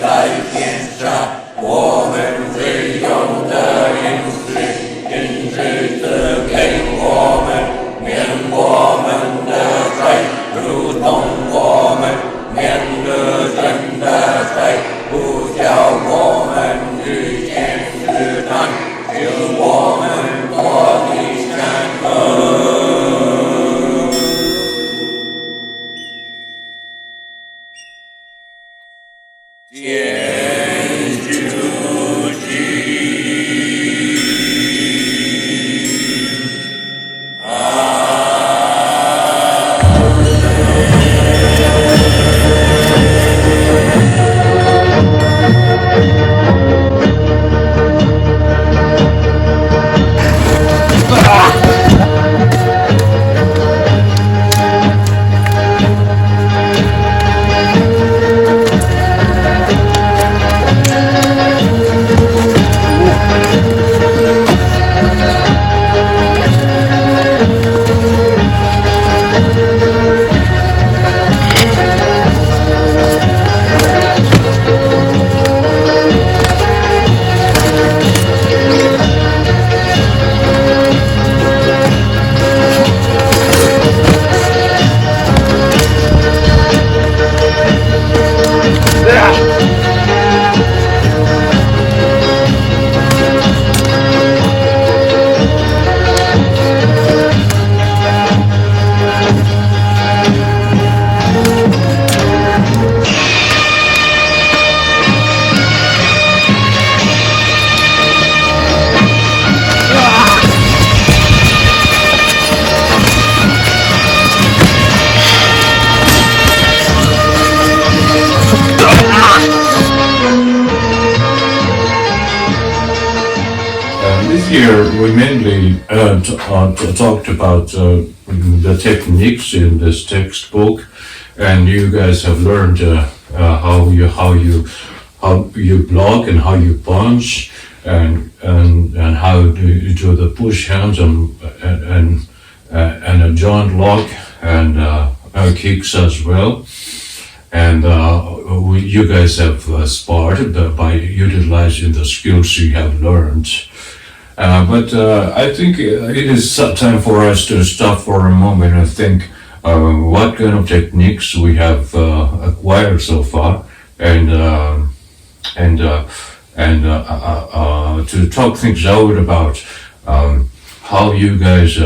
来天下，我们最用的饮食赐给我们，免我们的罪，如同我们免了人的罪，不叫我们遇见试探，救我们脱离善恶。Here we mainly talked about the techniques in this textbook, and you guys have learned how you block and how you punch, and how you do the push hands and a joint lock and kicks as well. And you guys have sparred by utilizing the skills you have learned. But I think it is time for us to stop for a moment and think what kind of techniques we have acquired so far, and to talk things out about how you guys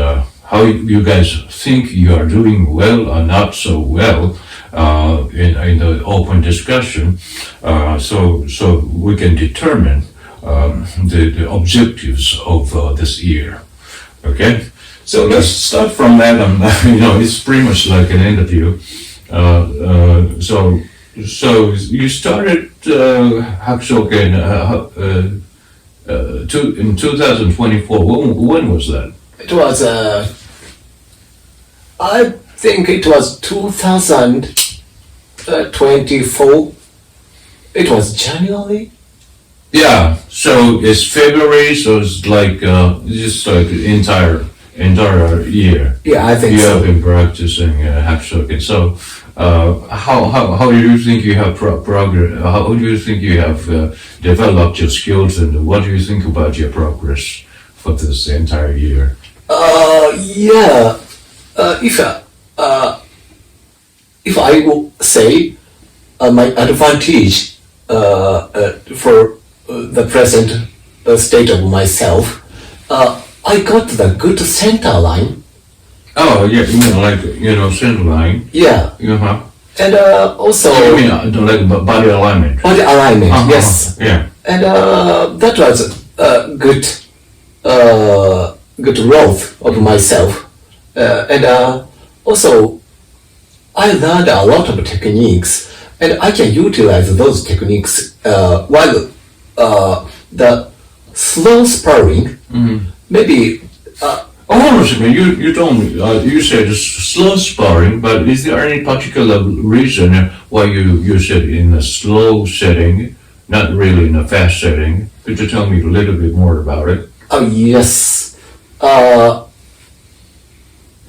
think you are doing well or not so well in the open discussion, so we can determine the objectives of this year. Okay, so let's start from that. It's pretty much like an interview. So you started Hak So Ken in 2024. When was that? It was, I think it was 2024. It was January. Yeah, so it's February, so it's like just like the entire year. Yeah, I think you so. have been practicing Hak So Ken. So how do you think you have progress? How do you think you have developed your skills, and what do you think about your progress for this entire year? If I will say my advantage for the present state of myself, I got the good center line. Oh yeah, you mean center line? Yeah. Uh-huh. And also. You mean like body alignment? Body alignment, yes. Yeah. And that was good growth of myself. And also, I learned a lot of techniques, and I can utilize those techniques while the slow sparring, maybe. Hold on a second. You told me you said slow sparring, but is there any particular reason why you said in a slow setting, not really in a fast setting? Could you tell me a little bit more about it? Oh yes.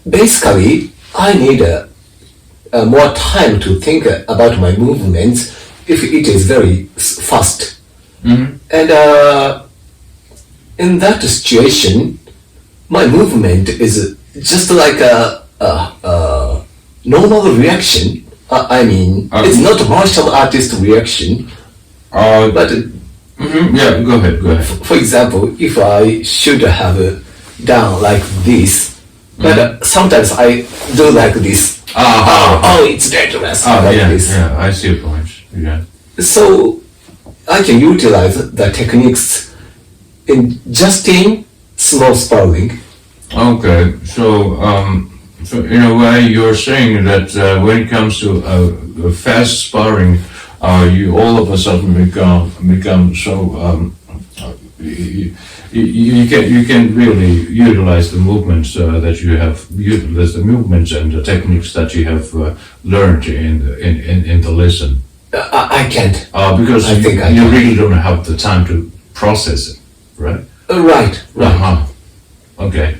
Basically, I need more time to think about my movements if it is very fast. Mm-hmm. And in that situation, my movement is just like a normal reaction. I mean, it's not a martial artist reaction, but Yeah, go ahead. for example, if I should have done like this, but sometimes I do like this. Oh, it's dangerous. Like yeah, this. yeah, I see your point. Yeah. So I can utilize the techniques in small sparring. Okay, so in a way, you're saying that when it comes to fast sparring, you all of a sudden become so you can really utilize the movements that you have utilize the movements and the techniques that you have learned in the lesson. I can't. Because I think I you can. really don't have the time to process it, right? Right. Okay.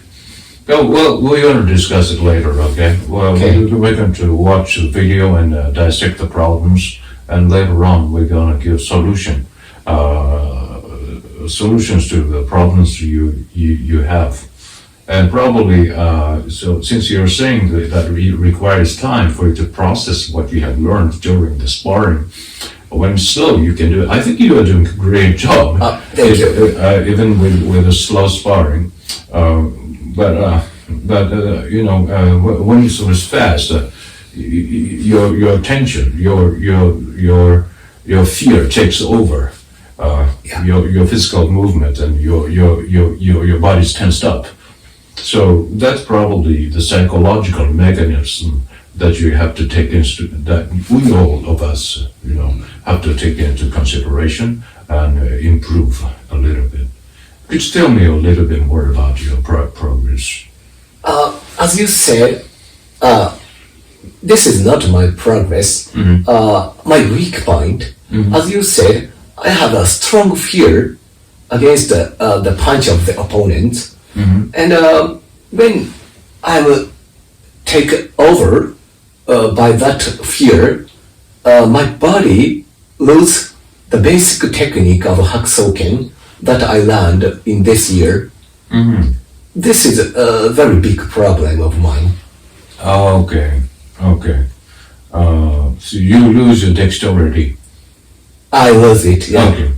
Well, we're going to discuss it later, okay? Well, Okay. we're going to watch the video and dissect the problems, and later on we're going to give solutions to the problems you have. And probably, so since you're saying that it requires time for you to process what you have learned during the sparring, when slow you can do it. I think you are doing a great job. Thank you. Even with a slow sparring. But you know, when it was fast, your tension, your fear takes over. Your physical movement and your body's tensed up. So that's probably the psychological mechanism that you have to take into that we all of us, you know, have to take into consideration and improve a little bit. Could you tell me a little bit more about your progress? As you said, this is not my progress. My weak point. As you said, I have a strong fear against the punch of the opponent. And when I will take over by that fear, my body lose the basic technique of Hak So Ken that I learned in this year. This is a very big problem of mine. Okay. So you lose your dexterity. I lose it. Yeah. Okay.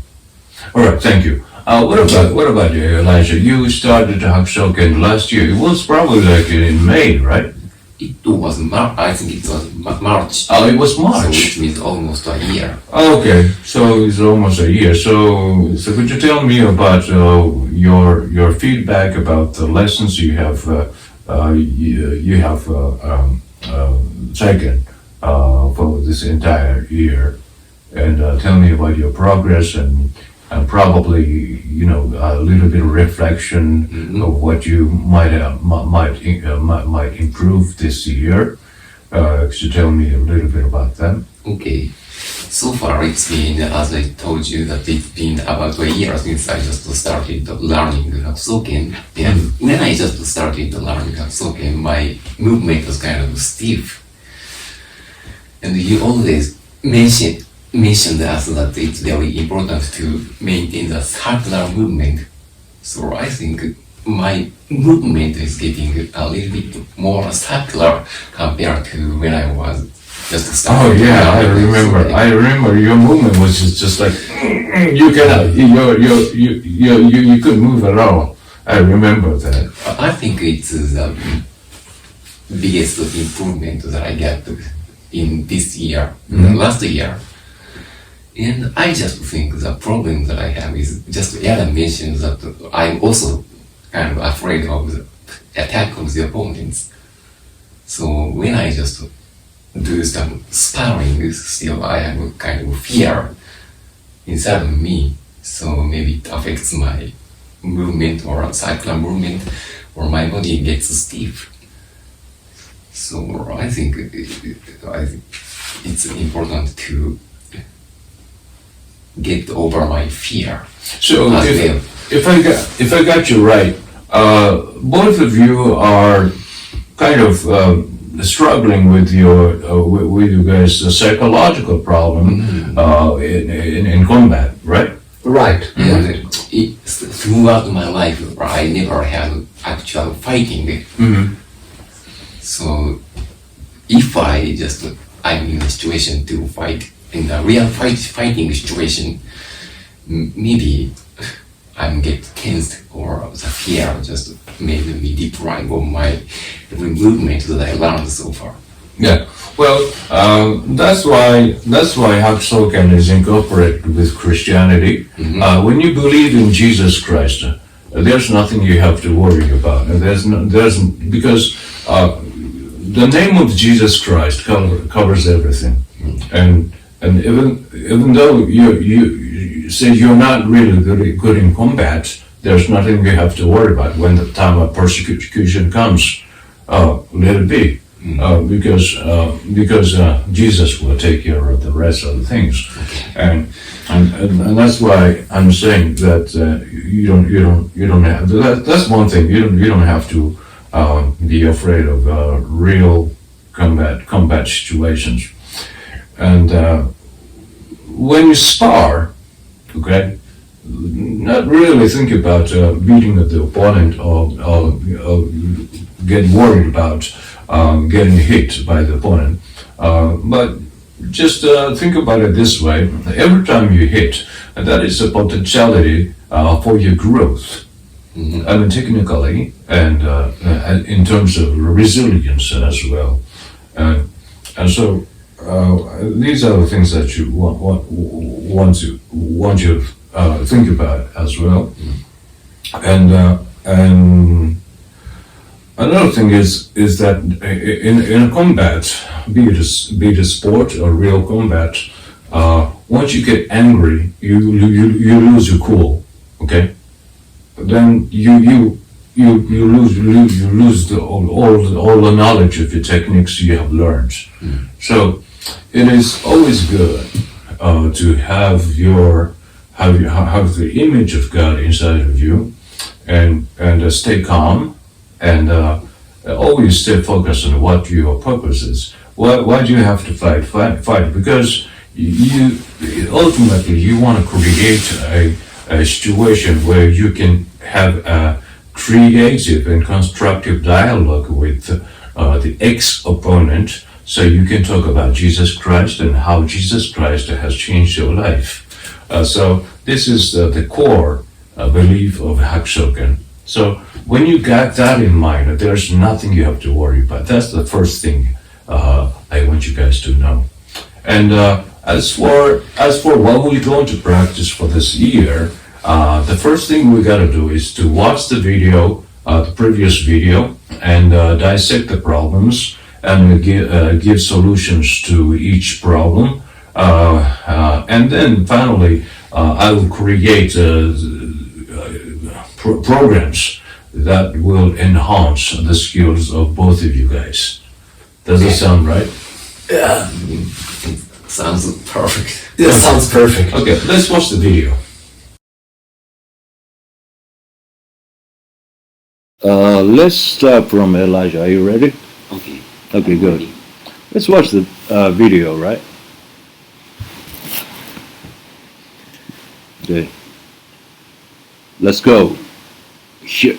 All right. Thank you. What about you, Elijah? You started Hak So Ken last year. It was probably like in May, right? It was I think it was March. Oh, it was So March. which means almost a year. Okay, so it's almost a year. So could you tell me about your feedback about the lessons you have taken for this entire year, and tell me about your progress and probably a little bit of reflection of what you might improve this year. Could you tell me a little bit about that? Okay. So far it's been, as I told you, that it's been about a year since I just started learning Hak So Ken. And when I just started learning Hak So Ken, my movement was kind of stiff. And you always mentioned us that it's very important to maintain the circular movement. So I think my movement is getting a little bit more circular compared to when I was just starting. Oh yeah, I remember your movement was just like you couldn't move at all. I remember that. I think it's the biggest improvement that I got in this year, last year. And I just think the problem that I have is just Adam mentioned that I'm also kind of afraid of the attack of the opponents. So when I just do some sparring, still I have a kind of fear inside of me. So maybe it affects my movement or circular movement, or my body gets stiff. So I think it's important to get over my fear. So if I got you right, both of you are kind of struggling with with you guys psychological problem in combat, right? Right. And throughout my life, I never had actual fighting. So if I'm in a situation to fight in a real fighting situation, maybe I'm get tensed or the fear just made me deprive of my every movement that I learned so far. Yeah. Well, that's why Hak So Ken is incorporated with Christianity. When you believe in Jesus Christ, there's nothing you have to worry about. Because the name of Jesus Christ covers everything, and even though you say you're not really good in combat, there's nothing you have to worry about when the time of persecution comes. Let it be, because Jesus will take care of the rest of the things, and that's why I'm saying that you don't have that's one thing you don't have to be afraid of real combat situations, and when you spar, okay, not really think about beating the opponent or get worried about getting hit by the opponent, but just think about it this way: every time you hit, that is a potentiality for your growth. I mean, technically, and in terms of resilience as well, and so these are the things that you want to think about as well, and another thing is that in a combat, be it a sport or real combat, once you get angry, you lose your cool, okay? Then you lose all the knowledge of your techniques you have learned. So it is always good to have the image of God inside of you, and stay calm, and always stay focused on what your purpose is. Why do you have to fight? Because you ultimately you want to create a situation where you can have a creative and constructive dialogue with the ex-opponent, so you can talk about Jesus Christ and how Jesus Christ has changed your life. So this is the core belief of Hak So Ken. So when you got that in mind, there's nothing you have to worry about. That's the first thing I want you guys to know. And as for what we're going to practice for this year, the first thing we got to do is to watch the video, the previous video, and dissect the problems and give solutions to each problem. And then finally, I will create programs that will enhance the skills of both of you guys. Does it sound right? Yeah. Sounds perfect. It sounds perfect. Okay, let's watch the video. Let's start from Elijah. Are you ready? Okay. Okay, good. Let's watch the video, right? Okay. Let's go. Here.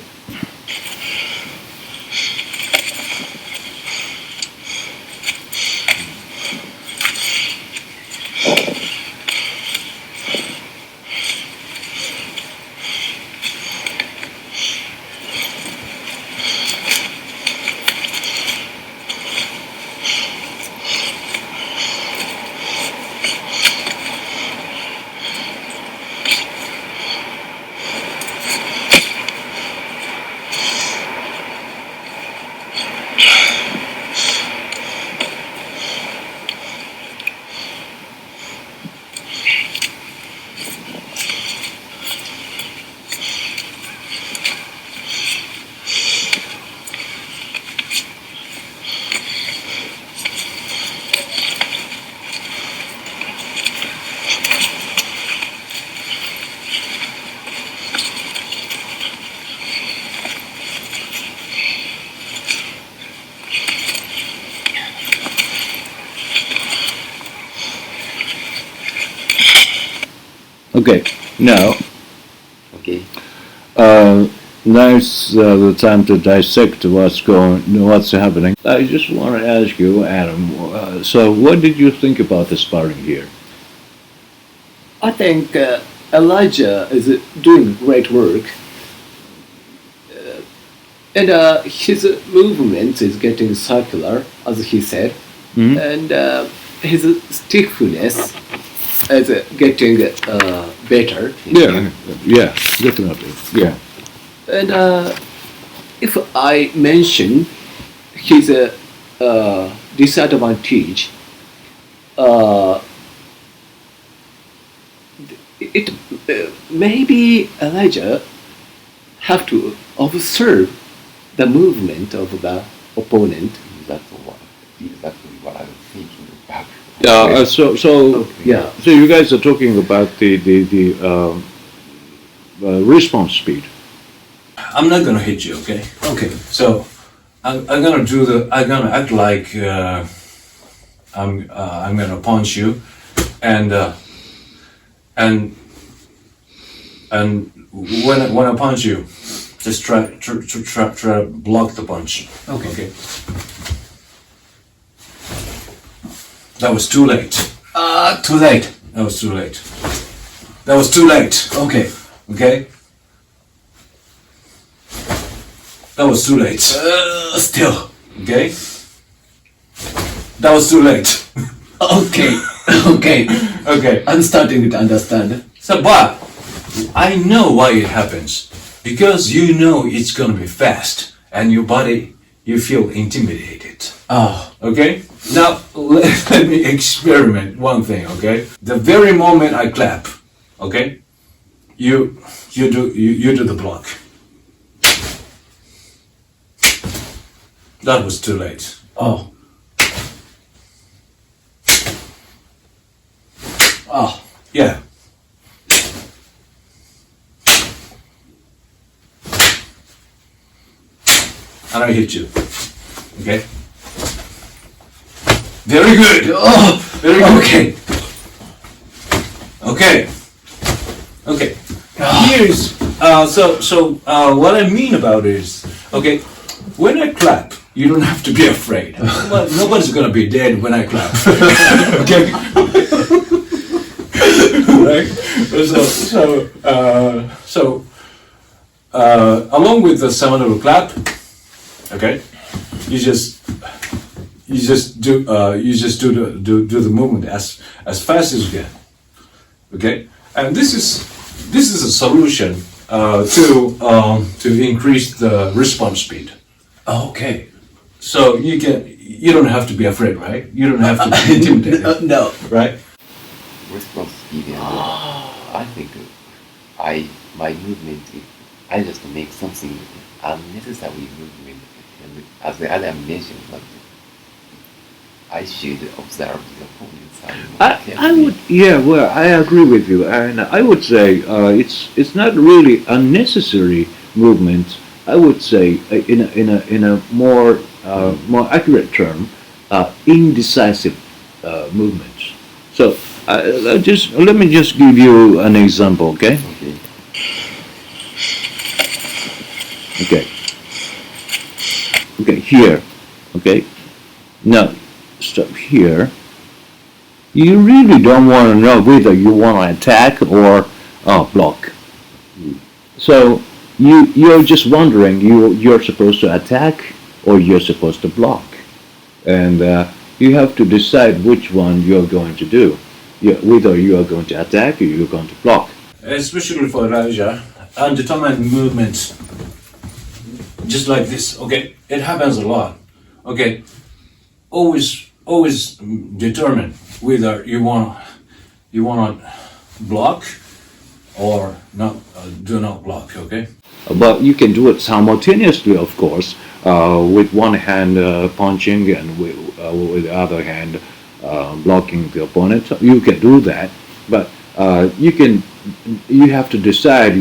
Okay, now Okay. now's the time to dissect what's happening. I just want to ask you, Adam. So, what did you think about the sparring here? I think Elijah is doing great work, and his movement is getting circular, as he said, and his stiffness is getting better. Yeah, definitely. Yeah. And if I mention his disadvantage, it maybe Elijah have to observe the movement of the opponent. Exactly what I was thinking about. Yeah. So you guys are talking about the response speed. I'm not gonna hit you, okay? Okay. So I'm gonna act like I'm gonna punch you, and when I punch you, just try to block the punch. Okay. That was too late. Too late. That was too late. That was too late. Okay. Okay. That was too late. Still. Okay. That was too late. Okay. Okay. Okay. I'm starting to understand. So, but I know why it happens, because you know it's gonna be fast, and your body, you feel intimidated. Oh. Okay. Now let me experiment one thing. Okay. The very moment I clap, okay, you do the block. That was too late. Oh. Oh. Yeah. And I hit you. Okay? Very good. Oh. Very good. Okay. Okay. Okay. Here's what I mean about it is, okay, when I clap, you don't have to be afraid. Well, nobody's gonna be dead when I clap. Okay. Right? So along with the sound of a clap, okay, you just do the movement as fast as you can. Okay, and this is a solution to increase the response speed. Okay. So you don't have to be afraid, right? You don't have to be intimidated, No. right? Response speed and I think my movement, I just make something unnecessary movement, and as the other mentioned, but I should observe the opponents. I would, yeah, well, I agree with you, and I would say it's not really unnecessary movement. I would say in a more accurate term, indecisive movements. So let me just give you an example, okay? Okay. Okay. Okay, here. Okay. Now, stop here. You really don't want to know whether you want to attack or block. So you're just wondering you're supposed to attack or you're supposed to block, and you have to decide which one you're going to do. Whether you are going to attack or you're going to block. Especially for Elijah, undetermined movements, just like this. Okay, it happens a lot. Okay, always determine whether you want to block or not. Do not block. Okay. But you can do it simultaneously, of course, with one hand punching and with the other hand blocking the opponent. You can do that, but you have to decide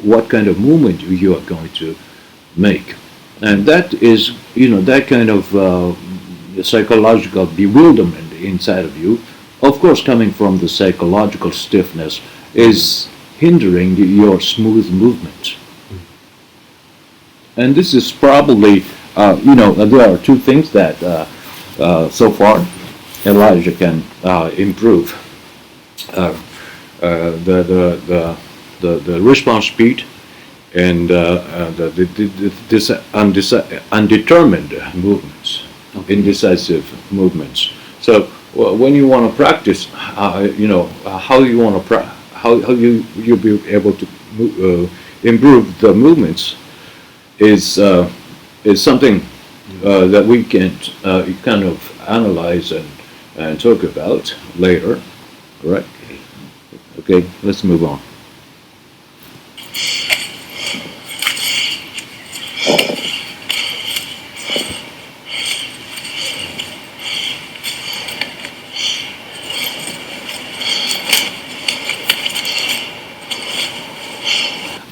what kind of movement you are going to make, and that is that kind of psychological bewilderment inside of you of course, coming from the psychological stiffness, is hindering your smooth movement. And this is probably, there are two things that so far Elijah can improve. The response speed and this undetermined movements, indecisive movements. So when you want to practice, how you want to how you'll be able to improve the movements is something that we can kind of analyze and talk about later. All right? Okay, let's move on.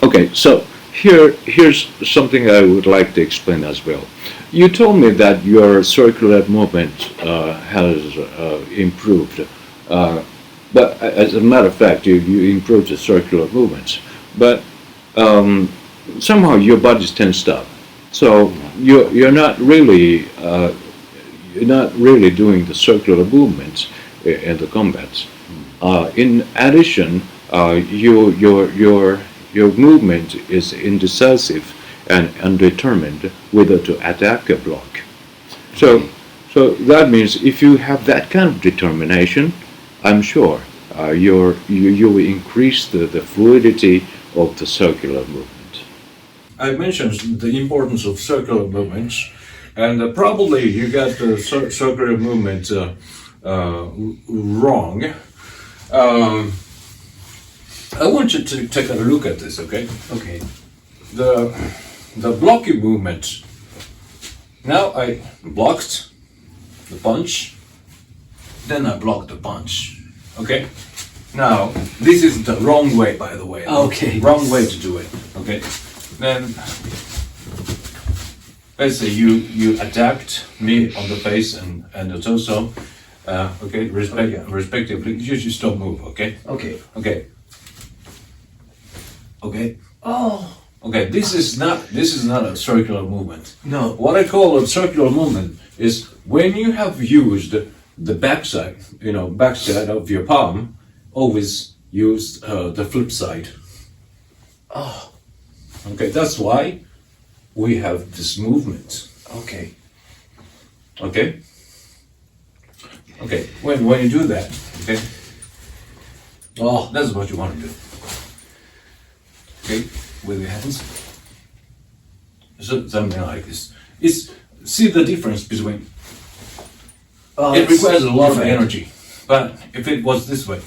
Okay, so here's something I would like to explain as well. You told me that your circular movement has improved, but as a matter of fact, you improved the circular movements. But somehow your body's tensed up, so you're not really doing the circular movements in the combats. In addition, your movement is indecisive and undetermined whether to attack or block. So that means if you have that kind of determination, I'm sure you will increase the fluidity of the circular movement. I mentioned the importance of circular movements, and probably you got the circular movement wrong. I want you to take a look at this, okay? Okay. The blocking movement. Now I blocked the punch, then I blocked the punch, okay? Now, this is the wrong way, by the way. Okay. Wrong way to do it, okay? Then, let's say you attacked me on the face and the torso, okay, respectively. You just don't move, okay? Okay. Okay. Okay. Oh. Okay. This is not a circular movement. No. What I call a circular movement is when you have used the backside of your palm, always use the flip side. Oh. Okay. That's why we have this movement. Okay. Okay. Okay. When you do that, okay. Oh, that's what you want to do. Okay, with your hands. So something like this. See the difference between. It requires a lot of energy, but if it was this way,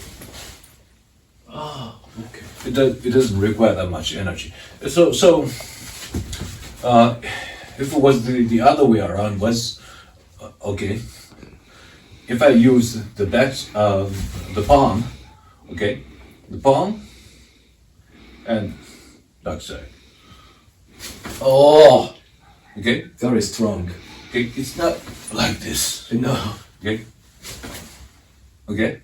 Okay. it doesn't require that much energy. So if it was the other way around, was okay. If I use the palm, okay, the palm and backside. Oh. Okay? Very strong. Okay, it's not like this. No. Okay? Okay?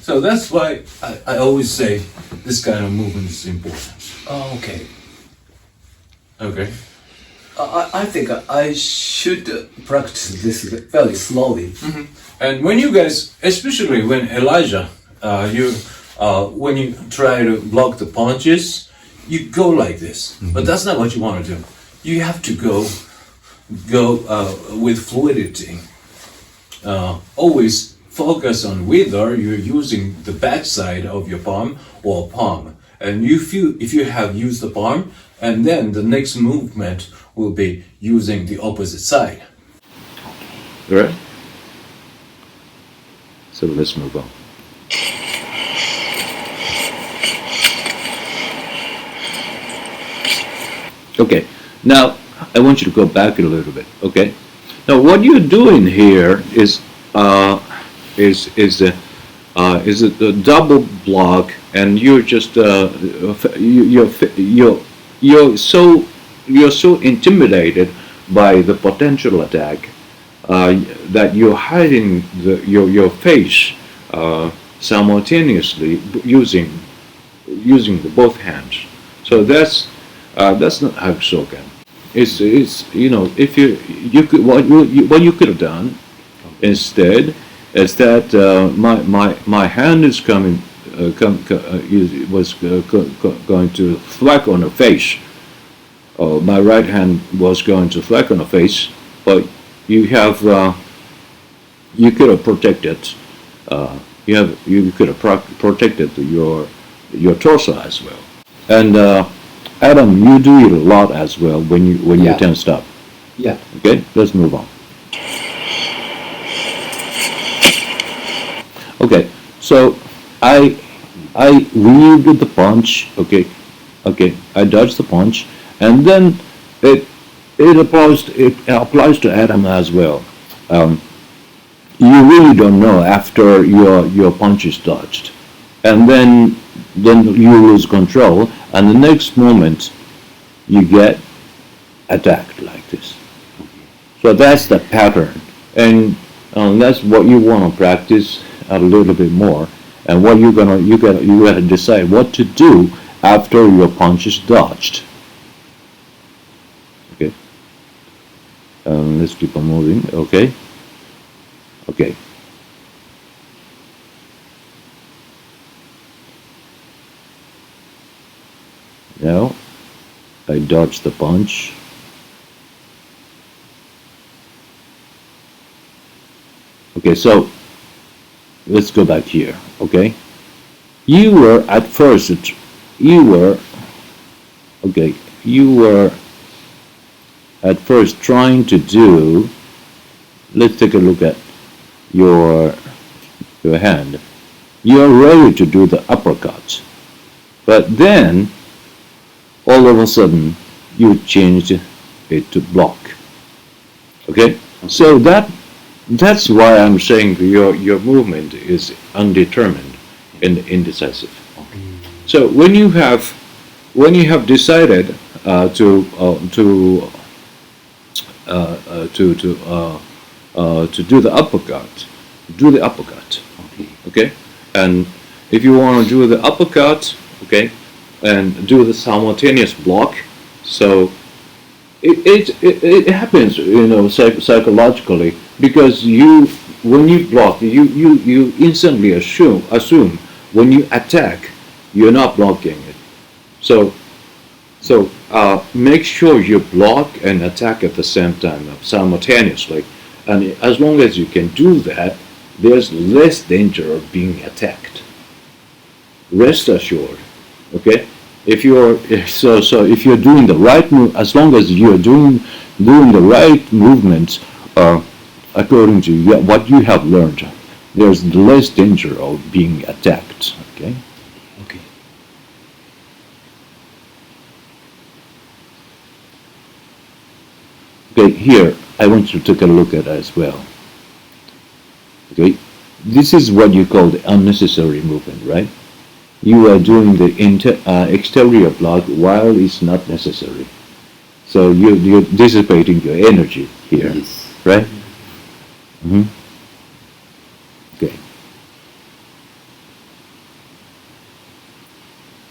So that's why I always say this kind of movement is important. Oh, okay. Okay? I think I should practice this very slowly. And when you guys, especially when Elijah, when you try to block the punches, you go like this. But that's not what you want to do. You have to go with fluidity. Always focus on whether you're using the back side of your palm or palm. And if you have used the palm, and then the next movement will be using the opposite side. All right? So let's move on. Okay, now I want you to go back a little bit. Okay, now what you're doing here is a double block, and you're just you're so intimidated by the potential attack that you're hiding your face simultaneously using the both hands. So that's not Hak So Ken. It's if you could what you could have done instead is that my hand is coming was going to thwack on the face. My right hand was going to thwack on the face, but you could have protected. You could have protected your torso as well. And Adam, you do it a lot as well when you tensed up. Yeah. Okay, let's move on. Okay, so I weaved the punch. Okay, I dodged the punch, and then it applies to Adam as well. You really don't know after your punch is dodged, and then you lose control, and the next moment you get attacked like this. So that's the pattern, and that's what you want to practice a little bit more. And what you gotta decide what to do after your punch is dodged. Okay. Let's keep on moving. Okay. Okay. Now I dodge the punch. Okay, so let's go back here. Okay, you were at first trying to do. Let's take a look at your hand. You're ready to do the uppercut, but then all of a sudden you changed it to block. Okay, so that's why I'm saying your movement is undetermined and indecisive. So when you have decided to do the uppercut, do the uppercut. Okay, and if you want to do the uppercut, okay, and do the simultaneous block, so it happens, psychologically, because when you block, you instantly assume when you attack, you're not blocking it. So make sure you block and attack at the same time, simultaneously, and as long as you can do that, there's less danger of being attacked. Rest assured, okay? If you're doing the right move, as long as you're doing the right movements according to what you have learned, there's less danger of being attacked. Okay. Okay. Okay. Here, I want you to take a look at it as well. Okay. This is what you call the unnecessary movement, right? You are doing the exterior block while it's not necessary. So you're dissipating your energy here, Yes. right? Mm-hmm. Okay.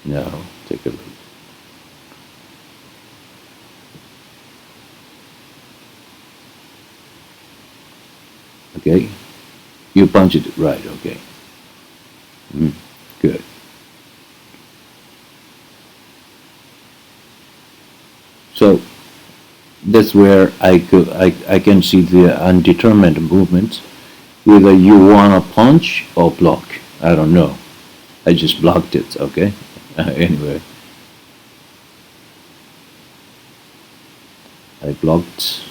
Now take a look. Okay. You punch it right. Okay. Good. So that's where I can see the undetermined movement. Whether you want to punch or block, I don't know. I just blocked it. Okay. Anyway, I blocked.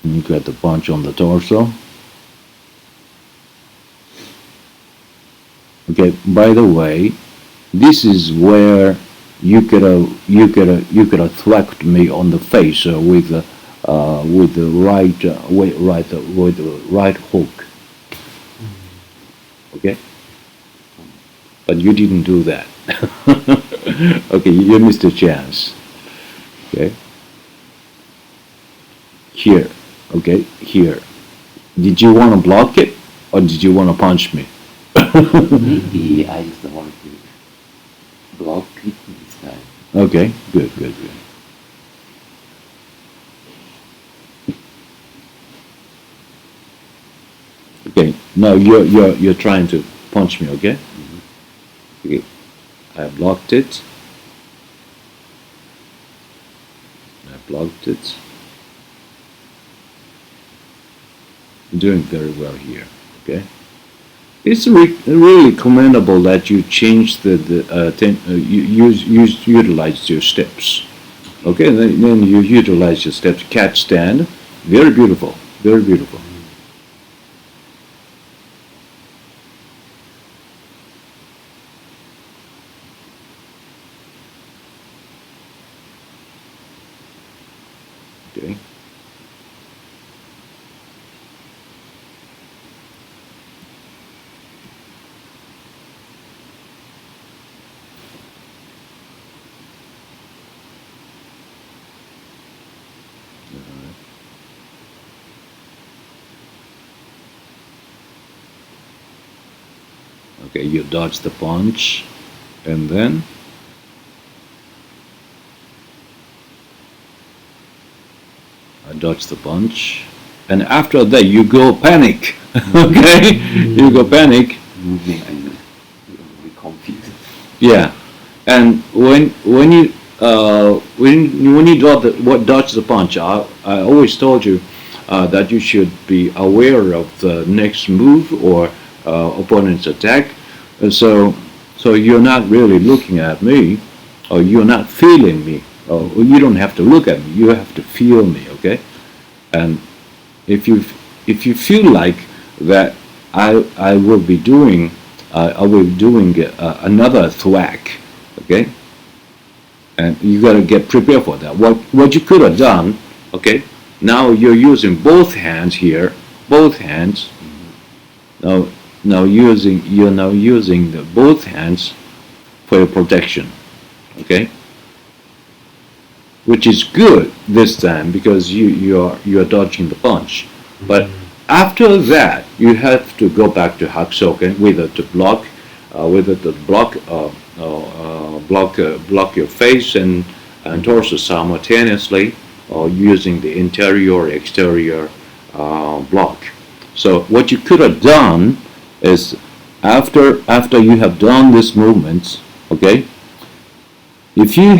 You got the punch on the torso. Okay. By the way, this is where you could have thwacked me on the face with the right hook. but you didn't do that. Okay, you missed a chance. Okay. Here. Okay, here. Did you want to block it, or did you want to punch me? Maybe I just want to block it this time. Okay, good, good, good. Okay, now you're trying to punch me, okay? Okay, I blocked it. I blocked it. You're doing very well here, okay? It's really commendable that you changed utilized your steps. Okay, then you utilize your steps. Cat stand, very beautiful, very beautiful. Okay. Okay, you dodge the punch, and then I dodge the punch, and after that you go panic. Okay, you go panic. Maybe I'm really confused. Yeah, and when you dodge the punch, I always told you that you should be aware of the next move or opponent's attack. So you're not really looking at me, or you're not feeling me. Or you don't have to look at me. You have to feel me. Okay, and if you feel like that, I will be doing another thwack. Okay, and you got to get prepared for that. What you could have done. Okay, now you're using both hands here, both hands. You're now using both hands for your protection, okay? Which is good this time because you're dodging the punch. But after that, you have to go back to Hak So Ken, whether to block your face and torso simultaneously, or using the interior exterior block. So what you could have done is after you have done this movement, okay, if you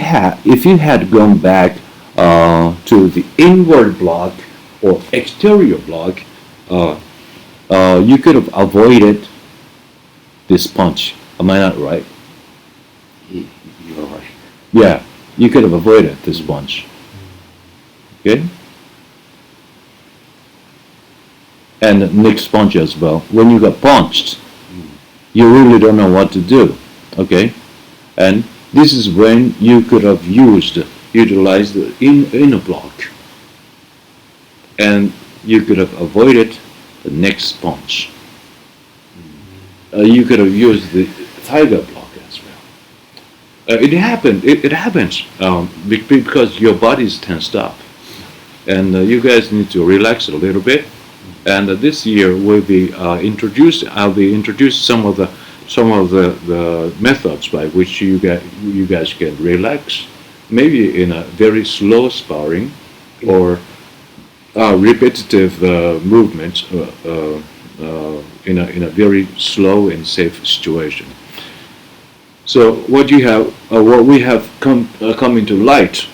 had gone back to the inward block or exterior block, you could have avoided this punch. Am I not right? You're right. Yeah, you could have avoided this punch. Okay? And next punch as well. When you got punched, you really don't know what to do. Okay? And this is when you could have utilized the inner block. And you could have avoided the next punch. You could have used the tiger block as well. It happens because your body is tensed up. And you guys need to relax a little bit. And this year I'll be introduced some of the methods by which you guys can relax, maybe in a very slow sparring or repetitive movements in a very slow and safe situation. So what we have come into light.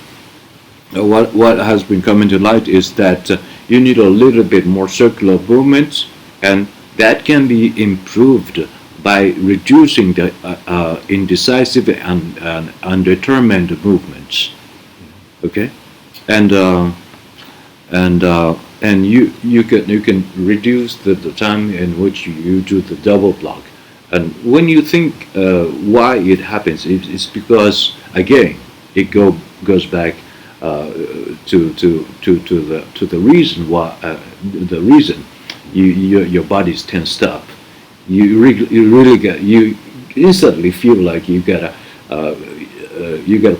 What has been coming to light is that you need a little bit more circular movements, and that can be improved by reducing the indecisive and undetermined movements. Okay, and you can reduce the time in which you do the double block. And when you think why it happens, it's because again it goes back to the reason why your body's tensed up. You instantly feel like you gotta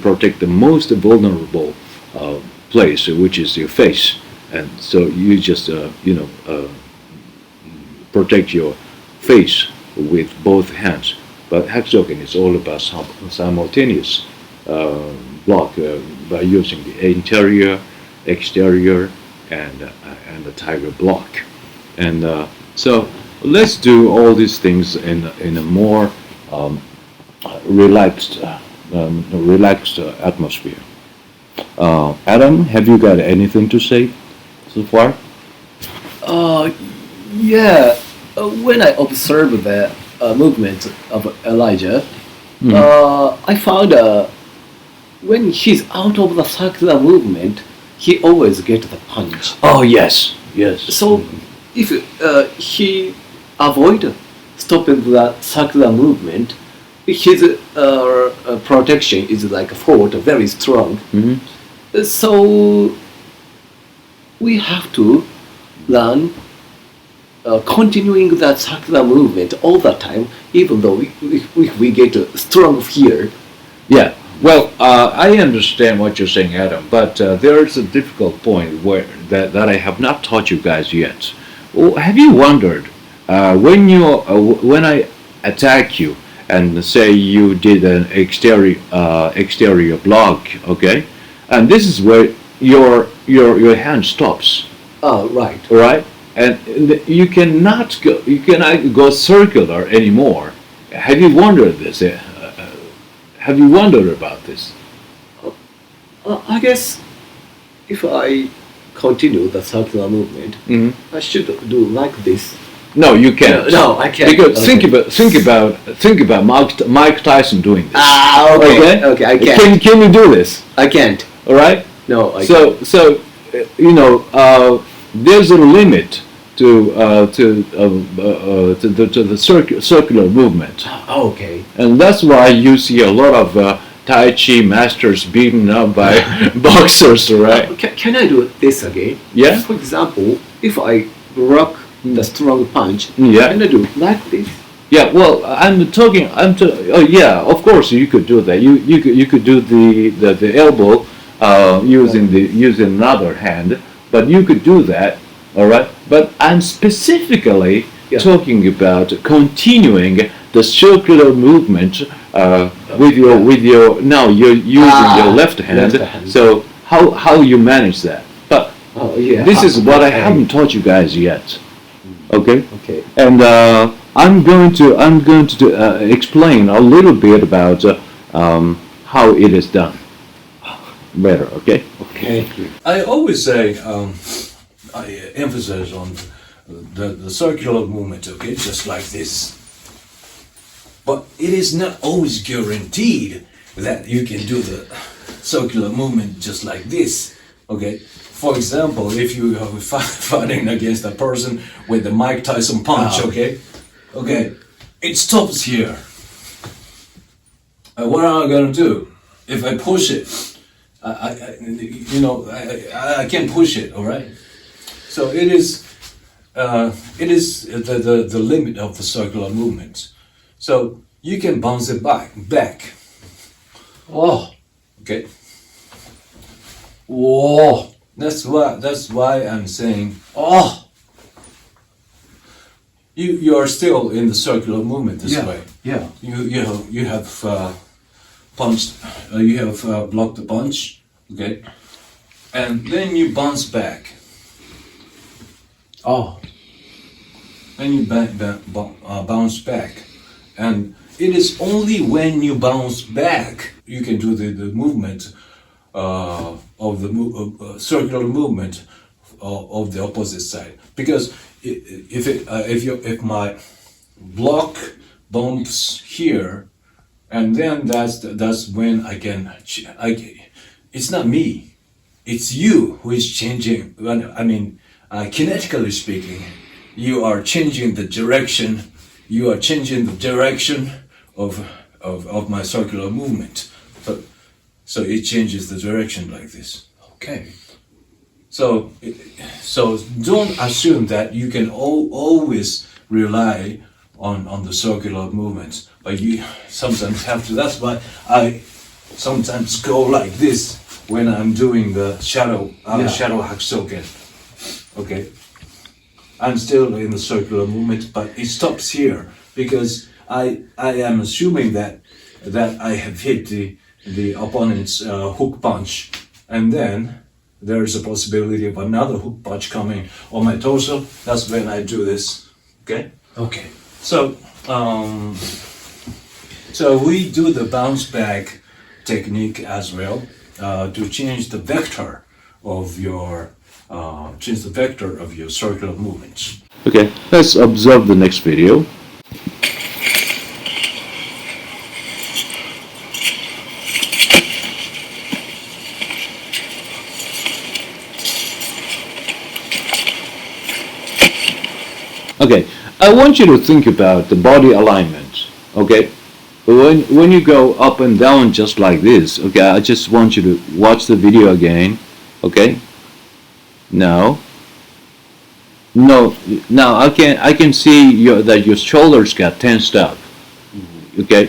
protect the most vulnerable place, which is your face, and so you just protect your face with both hands. But Hak So Ken is all about simultaneous block by using the interior, exterior, and the tiger block. And so let's do all these things in a more relaxed atmosphere. Adam, have you got anything to say so far? Yeah, when I observe the movement of Elijah, I found when he's out of the circular movement, he always gets the punch. Oh yes, yes. So if he avoid stopping the circular movement, his protection is like a fort, very strong. So we have to learn continuing that circular movement all the time, even though we get a strong fear. Yeah. Well, I understand what you're saying, Adam, but there is a difficult point that I have not taught you guys yet. Have you wondered when I attack you and say you did an exterior block, okay, and this is where your hand stops. Oh, right. Right, and you cannot go circular anymore. Have you wondered this? Have you wondered about this? I guess if I continue the circular movement, I should do like this. No, you can't. No, I can't. Because Okay. think about Mike Tyson doing this. Okay. Okay, I can't. Can you do this? I can't. All right. No, I can't. So there's a limit to the circular movement, Okay. and that's why you see a lot of Tai Chi masters beaten up by boxers, right? Can I do this again? Yeah. For example, if I block the strong punch, Yeah. can I do like this? Yeah, well, oh yeah, of course you could do that. You could do the elbow using another hand, but you could do that, all right. But I'm specifically talking about continuing the circular movement with your now you're using your left hand. So how you manage that? But this is what I haven't taught you guys yet. Okay. Okay. And I'm going to explain a little bit about how it is done better. Okay. Okay. I always say I emphasize on the circular movement, okay, just like this. But it is not always guaranteed that you can do the circular movement just like this, okay? For example, if you are fighting against a person with the Mike Tyson punch, okay, it stops here. What am I gonna do? If I push it, I can't push it, all right? So it is the limit of the circular movement. So you can bounce it back. Oh. Okay. Whoa. That's why I'm saying Oh. you are still in the circular movement this way. Yeah. You have punched. You have blocked the punch. Okay. And then you bounce back. Oh. Then you bounce back, and it is only when you bounce back you can do the movement of the circular movement of the opposite side. Because if my block bumps here, and then that's when I can. It's not me, it's you who is changing. I mean, kinetically speaking, you are changing the direction. You are changing the direction of my circular movement. So it changes the direction like this. Okay. So don't assume that you can always rely on the circular movements, but you sometimes have to. That's why I sometimes go like this when I'm doing the shadow Hak So Ken. Okay, I'm still in the circular movement, but it stops here because I am assuming that I have hit the opponent's hook punch, and then there's a possibility of another hook punch coming on my torso. That's when I do this. Okay. Okay. So we do the bounce back technique as well to change the vector of your circular movements. Okay, let's observe the next video. Okay, I want you to think about the body alignment. Okay, when you go up and down just like this. Okay, I just want you to watch the video again. Okay, now I can see that your shoulders got tensed up. Okay,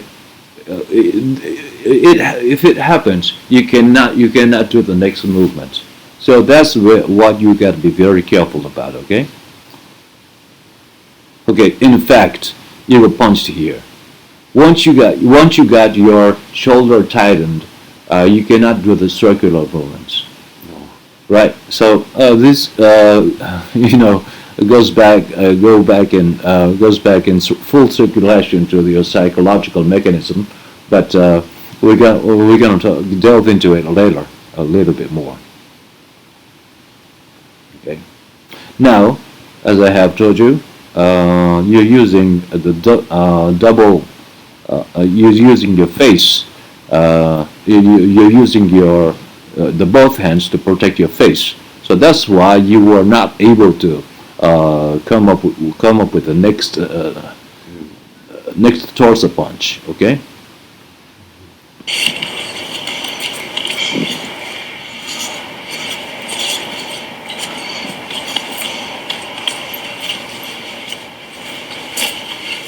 if it happens, you cannot do the next movement. So that's what you got to be very careful about. Okay. Okay, in fact, you were punched here. Once you got your shoulder tightened, you cannot do the circular movements. No. Right. So this goes back in full circulation to your psychological mechanism, but we're going to delve into it later a little bit more. Okay. Now, as I have told you. You're using you're using your face. You're using the both hands to protect your face. So that's why you were not able to come up with the next torso punch. Okay.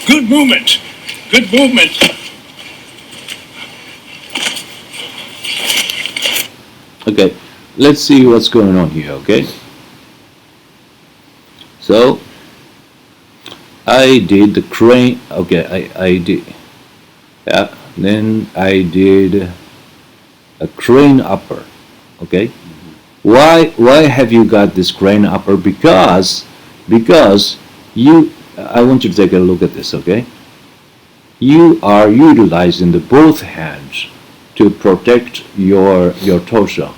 Good movement. Good movement. Okay, let's see what's going on here, okay? So, I did the crane, okay, I did, yeah, then I did a crane upper, okay? Why have you got this crane upper? Because I want you to take a look at this, okay? You are utilizing the both hands to protect your torso,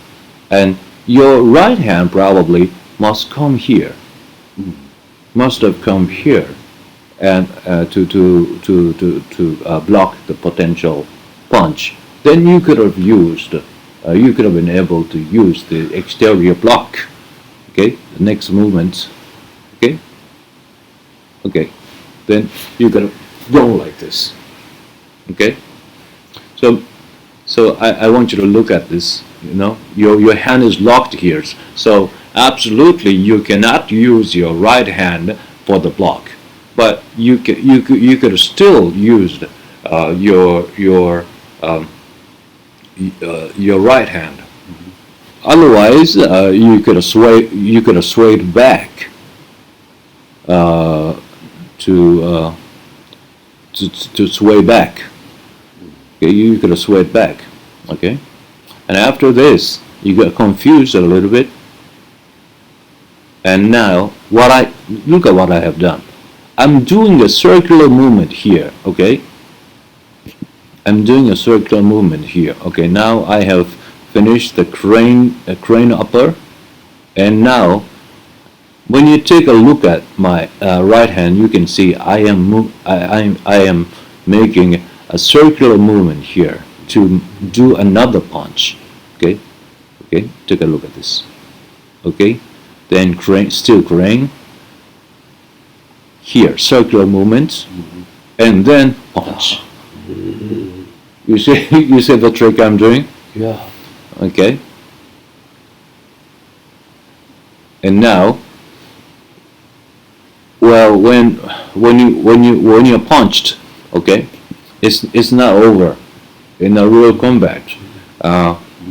and your right hand probably must come here, must have come here, and to block the potential punch. Then you could have been able to use the exterior block. Okay, the next movement. Okay, then you gotta go like this. Okay, so I want you to look at this. Your hand is locked here, so absolutely you cannot use your right hand for the block, but you could still use your right hand. Otherwise, you could have swayed back. To sway back. Okay, you could have swayed back. Okay, and after this, you got confused a little bit. And now, look at what I have done. I'm doing a circular movement here. Okay, I'm doing a circular movement here. Okay, now I have finished the crane upper, and now. When you take a look at my right hand, you can see I am making a circular movement here to do another punch. Okay, take a look at this. Okay, then still crane. Here, circular movement, and then punch. You see the trick I'm doing? Yeah. Okay. And now. Well, when you're punched, okay, it's not over. In a real combat,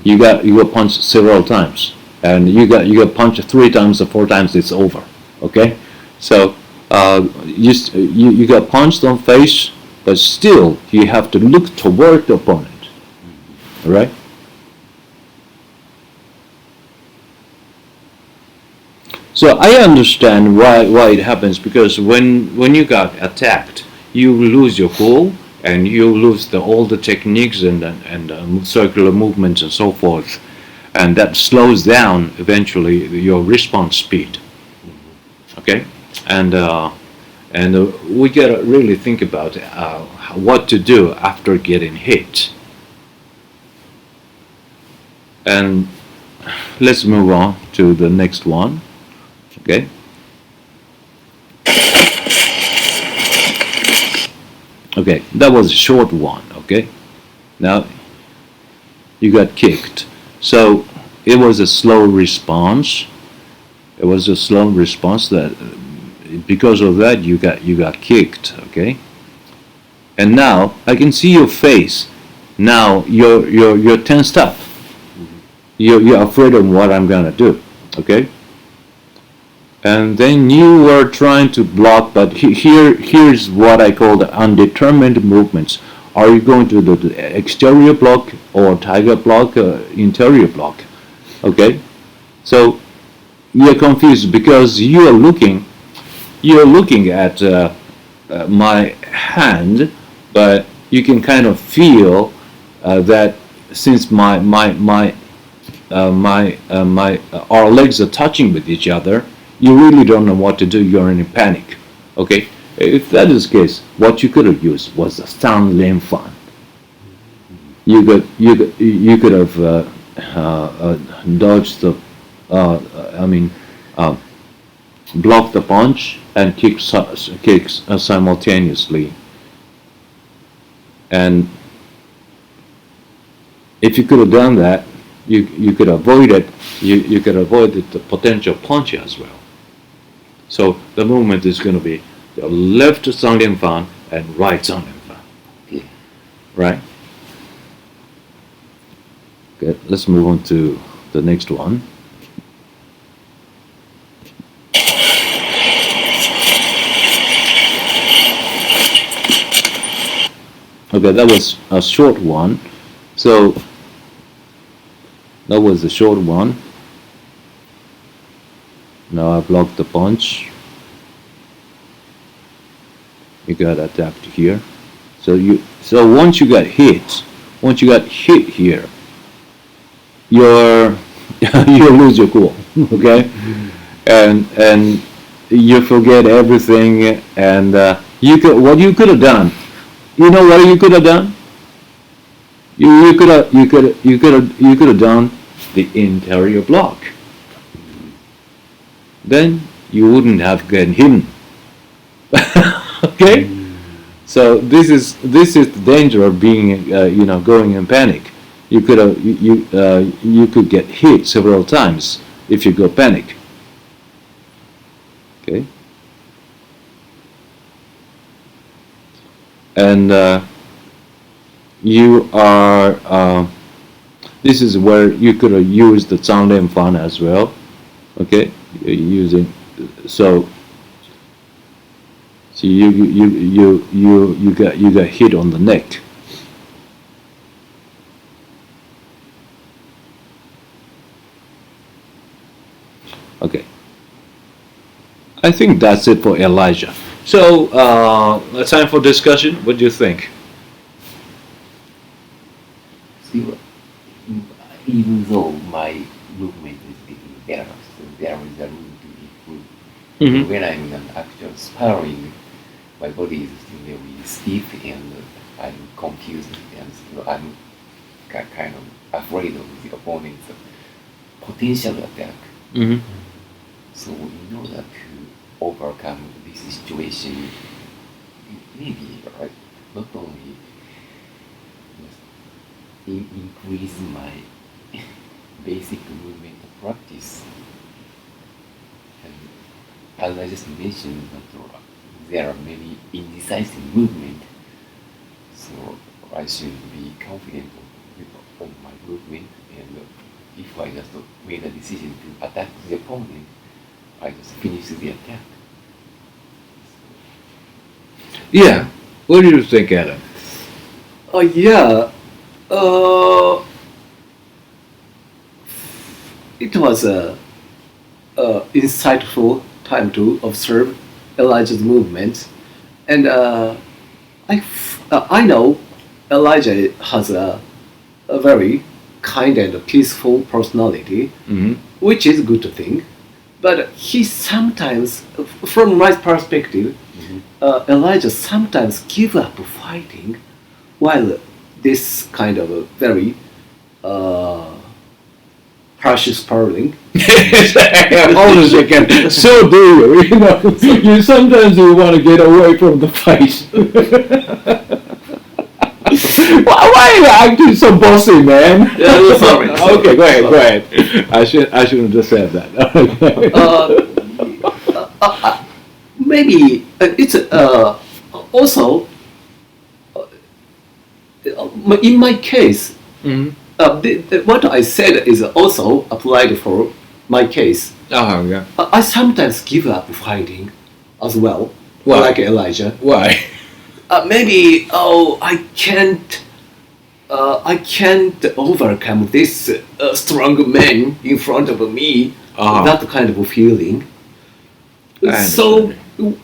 you got punched several times, and you got punched 3 times or 4 times. It's over. Okay, so you got punched on face, but still you have to look toward the opponent. All right. So I understand why it happens, because when you got attacked, you lose your cool and you lose all the techniques and circular movements and so forth, and that slows down eventually your response speed. Okay, and we gotta really think about what to do after getting hit. And let's move on to the next one. Okay. Okay, that was a short one. Okay. Now you got kicked. So it was a slow response. It was a slow response that because of that you got kicked. Okay. And now I can see your face. Now you're tensed up. You're afraid of what I'm gonna do. Okay. And then you were trying to block, but here's what I call the undetermined movements. Are you going to do the exterior block or tiger block, interior block? Okay, so you're confused because you're looking at my hand, but you can kind of feel that since our legs are touching with each other, you really don't know what to do. You're in a panic. Okay, if that is the case, what you could have used was the Shaolin Fan. You could have dodged the, blocked the punch and kicks simultaneously. And if you could have done that, you could avoid it. You could avoid the potential punch as well. So the movement is going to be the left Shaolin Fan and right Shaolin Fan. Okay. Right? Okay, let's move on to the next one. Okay, that was a short one. So that was the short one. Now I blocked the punch. You got attacked here. So once you got hit here, you lose your cool. Okay, and you forget everything. And what you could have done. You know what you could have done? You could have done the interior block. Then you wouldn't have gotten hidden. Okay, so this is the danger of being going in panic. You could get hit several times if you go panic. Okay, and you are. This is where you could have used the Shaolin Fan as well. Okay, using so you got hit on the neck. Okay, I think that's it for Elijah. So time for discussion. What do you think? Still, even though my movement is getting better, so there is a room to improve. Mm-hmm. When I'm in an actual sparring, my body is still very stiff and I'm confused and still I'm kind of afraid of the opponent's potential attack. Mm-hmm. So in order to overcome this situation, maybe right, not only increase my basic movement practice and as I just mentioned, that there are many indecisive movement, so I should be confident of my movement, and if I just made a decision to attack the opponent, I just finish the attack. Yeah. What do you think, Adam? Yeah. It was a insightful time to observe Elijah's movements, and I know Elijah has a very kind and peaceful personality, which is a good thing. But he sometimes, from my perspective, Elijah sometimes give up fighting, while this kind of a very harsh sparring. Hold a second. So do you? You know, you sometimes you want to get away from the fight. Why are you acting so bossy, man? Yeah, sorry. Okay, go ahead. I shouldn't have said that. Okay. Maybe it's also in my case. What I said is also applied for my case. Oh yeah. I sometimes give up fighting as well, Why? like Elijah. Why? Maybe I can't overcome this strong man in front of me. That kind of feeling. So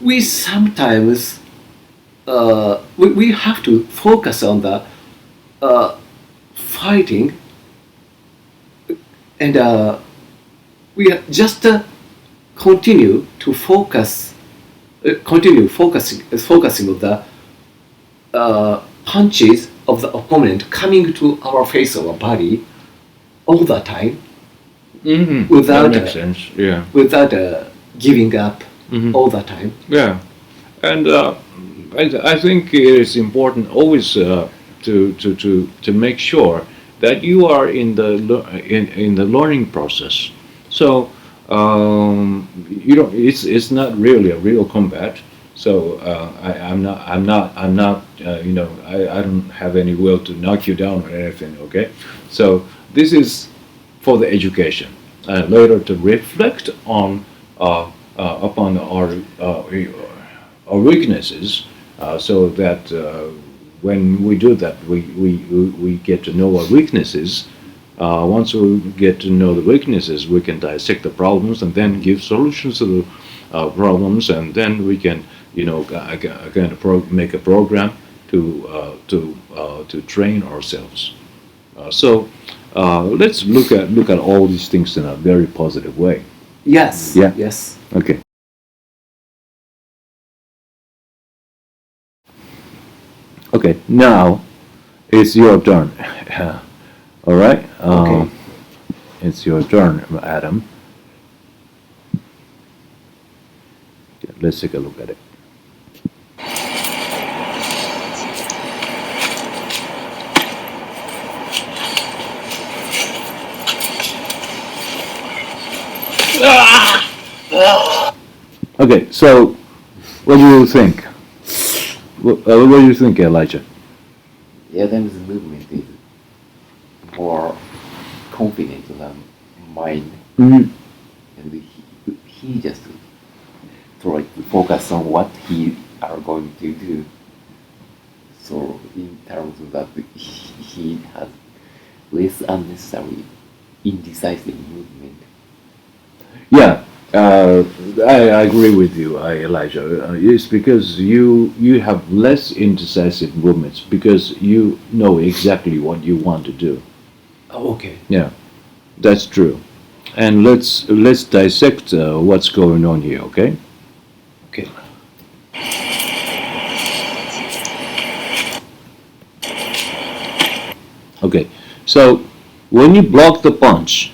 we sometimes we have to focus on the fighting, and we just continue focusing on the punches of the opponent coming to our face or body all the time, without that makes sense. Yeah. without giving up all the time. Yeah, and I think it is important always to make sure that you are in the learning process. So you don't. It's not really a real combat. So I'm not. I don't have any will to knock you down or anything. Okay. So this is for the education, later to reflect on upon our weaknesses, so that when we do that, we get to know our weaknesses. Once we get to know the weaknesses, we can dissect the problems and then give solutions to the problems, and then we can, make a program to train ourselves. So let's look at all these things in a very positive way. Yes. Yeah. Yes. Okay. Okay, now it's your turn. All right? Okay. It's your turn, Adam. Yeah, let's take a look at it. Okay, so what do you think? What do you think, Elijah? Adam's movement is more confident than mine, and he just try to focus on what he are going to do. So in terms of that, he has less unnecessary indecisive movement. Yeah, I agree with you, Elijah. It's because you have less indecisive movements because you know exactly what you want to do. Oh, okay. Yeah, that's true. And let's dissect what's going on here, okay? Okay. Okay, so when you block the punch,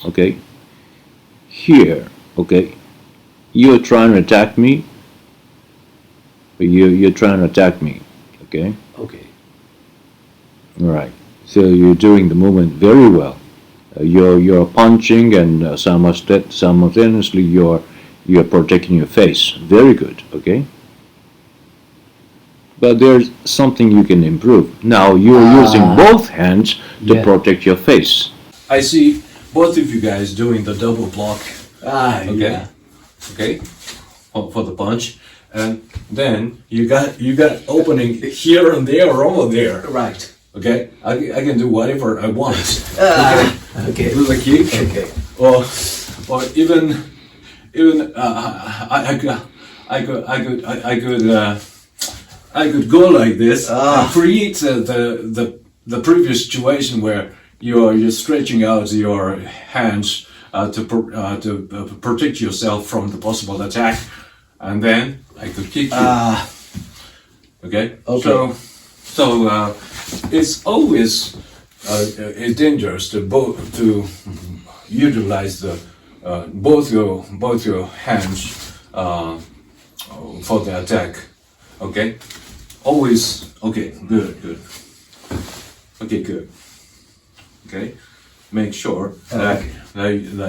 okay, here, okay, you're trying to attack me, you're trying to attack me, okay? Okay. All right, so you're doing the movement very well. You're punching and simultaneously you're you're protecting your face. Very good, okay? But there's something you can improve. Now you're using both hands to Yeah. protect your face. I see both of you guys doing the double block. Okay. Yeah. Okay. For the punch, and then you got opening here and there or over there. Right. Okay. I can do whatever I want. Okay. Do the kick. Okay. Or even I could go like this and create the previous situation where you're stretching out your hands to protect yourself from the possible attack, and then I could kick you. Okay. Okay. So it's always dangerous to utilize the both your hands for the attack. Okay. Always. Okay. Good. Okay. Good. Okay. Make sure that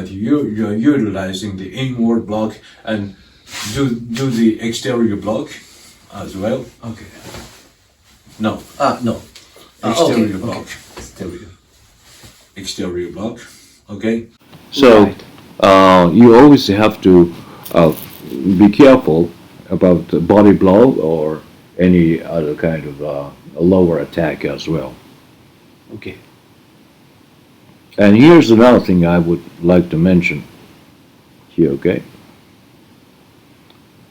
you're utilizing the inward block and do the exterior block as well. Okay. No. No. Exterior Okay. block. Exterior block. Okay. So Right. you always have to be careful about the body blow or any other kind of lower attack as well. Okay. And here's another thing I would like to mention here, okay?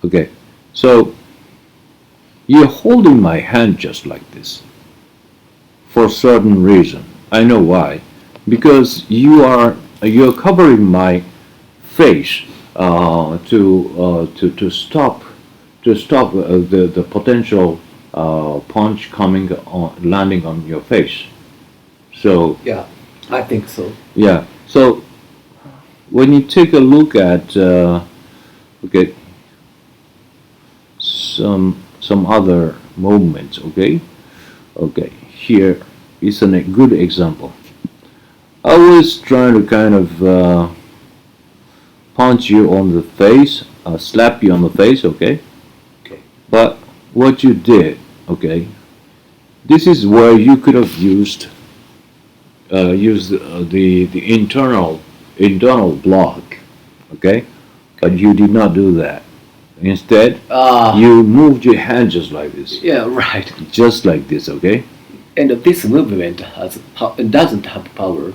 Okay, so you're holding my hand just like this for a certain reason. I know why. Because you're covering my face to stop the potential punch coming on landing on your face. So Yeah. I think so. yeah. So when you take a look at okay, some other movements, okay, here is a good example. I was trying to kind of punch you on the face, slap you on the face, okay. Okay. But what you did, okay, this is where you could have used the internal block, okay, but you did not do that. Instead, you moved your hand just like this, Yeah. Right. just like this, okay. And this movement doesn't have power.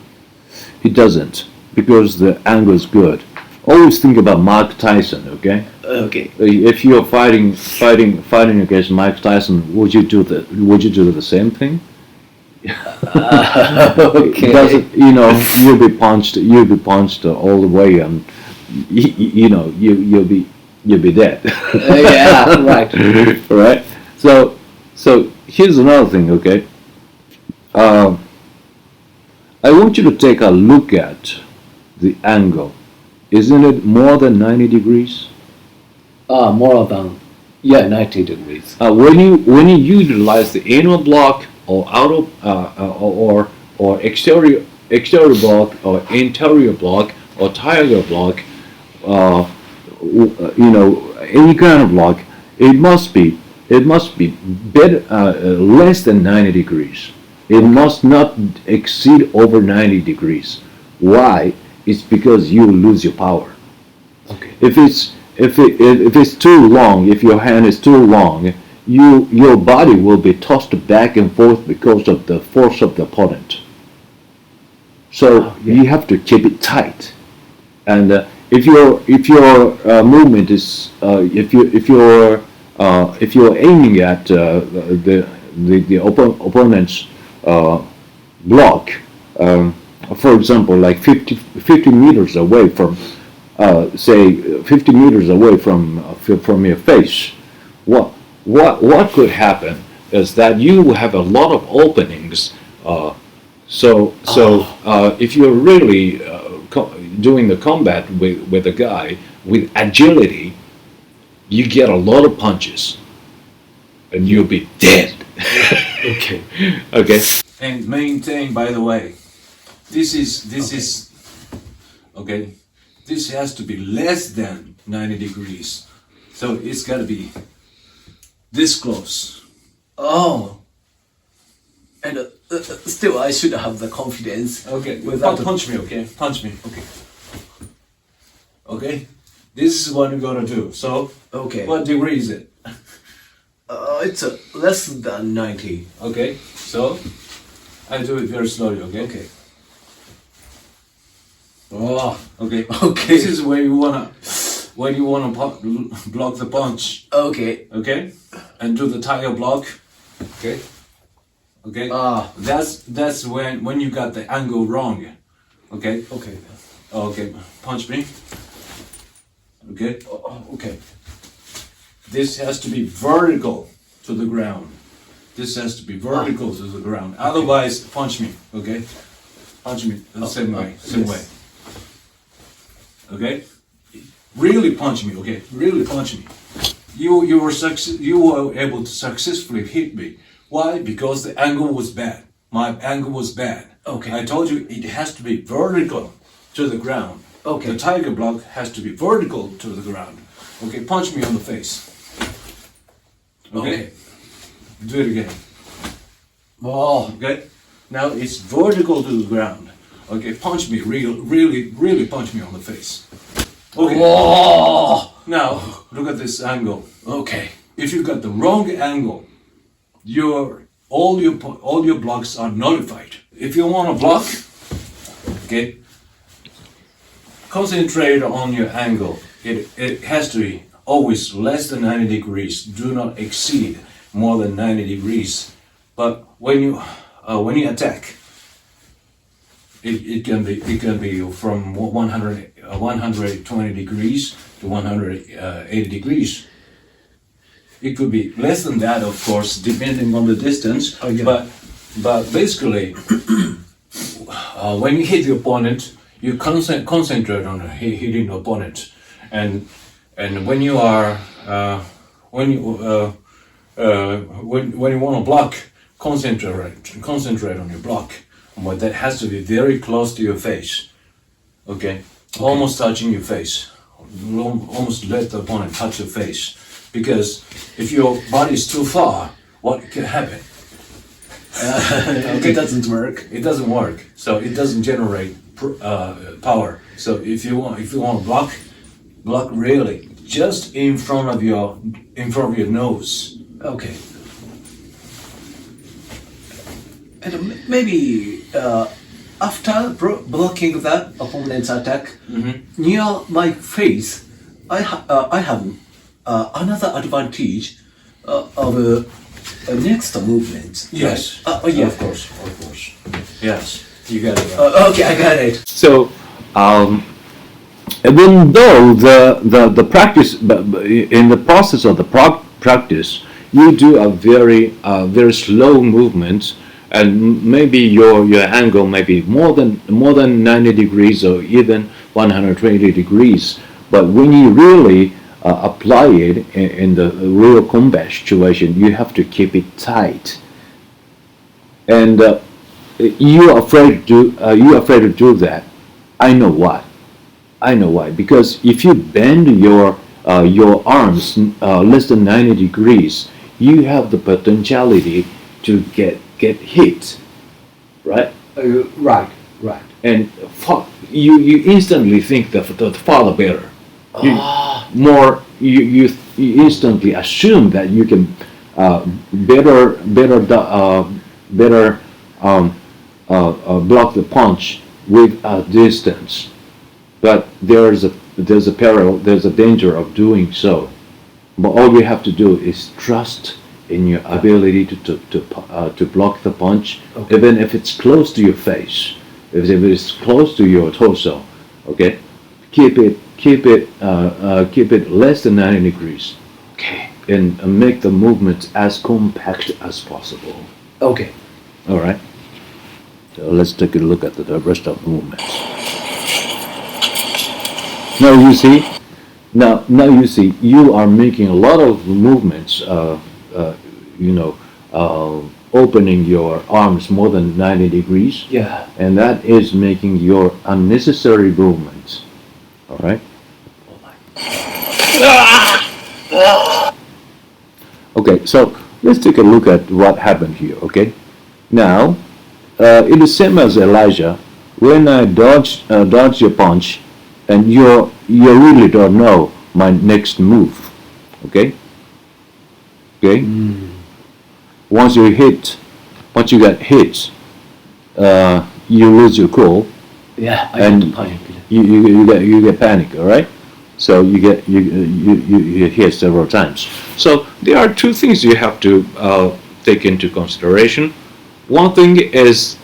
It doesn't, because the angle is good. Always think about Mike Tyson, okay. Okay. If you're fighting against Mike Tyson, would you do the same thing? Okay. It doesn't, you'll be punched all the way, and you'll be dead. Yeah. Right. Right. So here's another thing, okay. I want you to take a look at the angle. Isn't it more than 90 degrees? More than 90 degrees. When you utilize the inner block or outer or exterior block or interior block or tiger block, any kind of block, it must be better, less than 90 degrees. It must not exceed over 90 degrees. Why? It's because you lose your power. Okay. If it's too long, if your hand is too long, your body will be tossed back and forth because of the force of the opponent. So you have to keep it tight. And if your movement is if you're aiming at the opponent's block, for example, like 50 meters away from, say 50 meters away from your face, what could happen is that you have a lot of openings. If you're really doing the combat with a guy with agility, you get a lot of punches, and you'll be dead. Okay. Okay. And maintain, by the way, this is okay. This has to be less than 90 degrees. So it's got to be this close. Oh. And still, I should have the confidence. Okay, Without punch me, okay? Punch me, okay. Okay, this is what you're gonna do. So, Okay. what degree is it? It's less than 90. Okay, so I do it very slowly, okay? Okay. Oh. Okay. Okay. This is where you wanna block the punch. Okay. Okay, and do the tiger block. Okay. Okay. Ah. That's when you got the angle wrong. Okay. Okay. Okay. Punch me. Okay. Okay. This has to be vertical to the ground. This has to be vertical to the ground. Otherwise, punch me. Okay. Punch me the same way. Same yes. way. Okay. Really punch me. Okay. Really punch me. You were able to successfully hit me. Why? Because the angle was bad. My angle was bad. Okay. I told you it has to be vertical to the ground. Okay. The tiger block has to be vertical to the ground. Okay, punch me on the face. Okay? Do it again. Oh. Okay? Now it's vertical to the ground. Okay, punch me, really punch me on the face. Okay. Oh. Now, look at this angle. Okay. If you got the wrong angle, all your blocks are nullified. If you want to block, okay, concentrate on your angle. It has to be always less than 90 degrees. Do not exceed more than 90 degrees. But when you attack, it can be from 120 degrees to 180 degrees. It could be less than that, of course, depending on the distance. Oh, yeah. But basically, when you hit the opponent, you concentrate on hitting the opponent, and when you are when you want to block, concentrate on your block. But that has to be very close to your face. Okay, almost touching your face. Almost let the opponent touch your face. Because if your body is too far, what can happen? It doesn't work. It doesn't work. So it doesn't generate power. So if you want to block really just in front of your nose. Okay. And maybe after blocking that opponent's attack, near my face, I have another advantage of next movement. Yes. Yeah. Of course. Yes. You got it. Okay, I got it. So, even though the practice, in the process of the practice, you do a very slow movement, and maybe your angle may be more than 90 degrees or even 120 degrees. But when you really apply it in the real combat situation, you have to keep it tight. And you're afraid to do that. I know why. Because if you bend your arms less than 90 degrees, you have the potentiality to get hit, right? Right. And you instantly think the farther better. You instantly assume that you can better block the punch with a distance. But there's a peril, there's a danger of doing so. But all you have to do is trust in your ability to block the punch, even if it's close to your face, if it's close to your torso. Okay, keep it less than 90 degrees. Okay. And make the movements as compact as possible. Okay. All right. So let's take a look at the rest of the movements. Now you see, you are making a lot of movements. Opening your arms more than 90 degrees. Yeah. And that is making your unnecessary movements. All right. Oh my. Okay, so let's take a look at what happened here, okay? Now, it is same as Elijah. When I dodge your punch, and you really don't know my next move, okay? Okay? Once you get hit, you lose your cool, Yeah, I and got panic. you get panic, all right? So you get hit several times. So there are two things you have to take into consideration. One thing is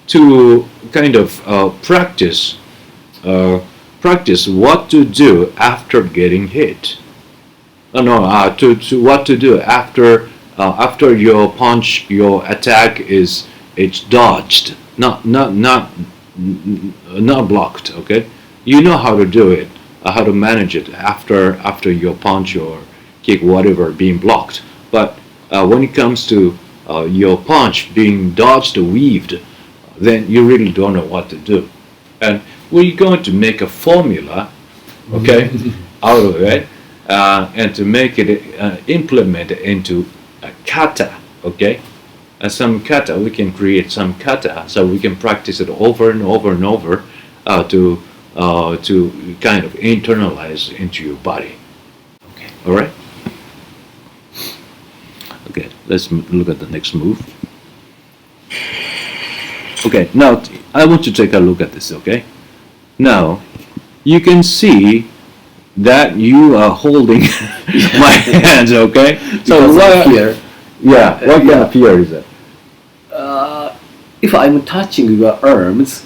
to kind of practice what to do after getting hit. To what to do after your punch, your attack it's dodged, not blocked. Okay, you know how to do it, how to manage it after your punch or kick, whatever, being blocked. But when it comes to your punch being dodged or weaved, then you really don't know what to do. And we're going to make a formula, okay, out of it, and to make it implement it into a kata, okay. Some kata, we can create some kata, so we can practice it over and over and over to kind of internalize into your body. Okay, all right. Okay, let's look at the next move. Okay, now I want you to take a look at this, okay? Now, you can see that you are holding my hands, okay? So what, here, yeah, what kind of fear is it? if I'm touching your arms,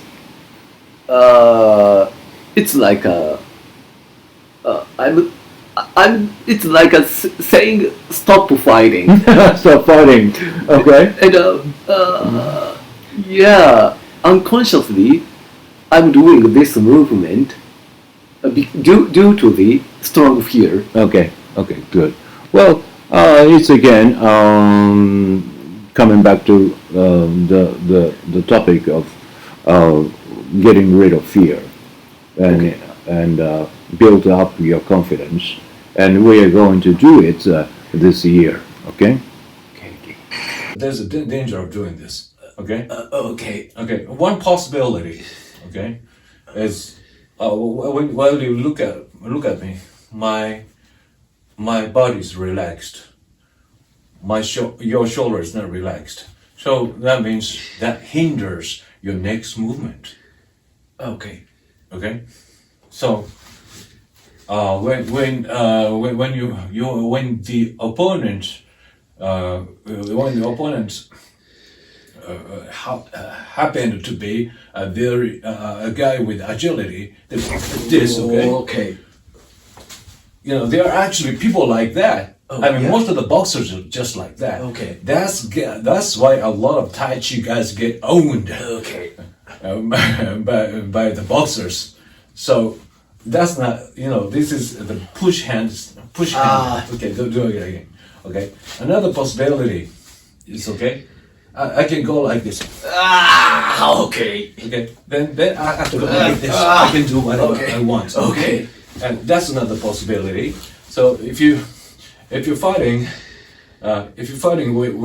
it's like it's like saying stop fighting. Stop fighting, okay? And yeah, unconsciously, I'm doing this movement due to the strong fear. Okay, okay, good. Well, it's again coming back to the topic of getting rid of fear and build up your confidence, and we are going to do it this year. Okay. There's a danger of doing this. Okay. Okay. Okay. One possibility. Okay, is while you look at me, my body's relaxed. Your shoulder is not relaxed. So that means that hinders your next movement. Okay. Okay. So when the opponent happened to be a guy with agility, this okay. Okay. You know, there are actually people like that. Oh, I mean, yeah. most of the boxers are just like that. Okay. That's why a lot of Tai Chi guys get owned Okay. by the boxers. So that's not, this is the push hand. Okay, do it again. Okay. Another possibility is, okay, I can go like this. Okay. Okay. Then I have to go like this. I can do whatever I want. Okay. And that's another possibility. So if you're fighting with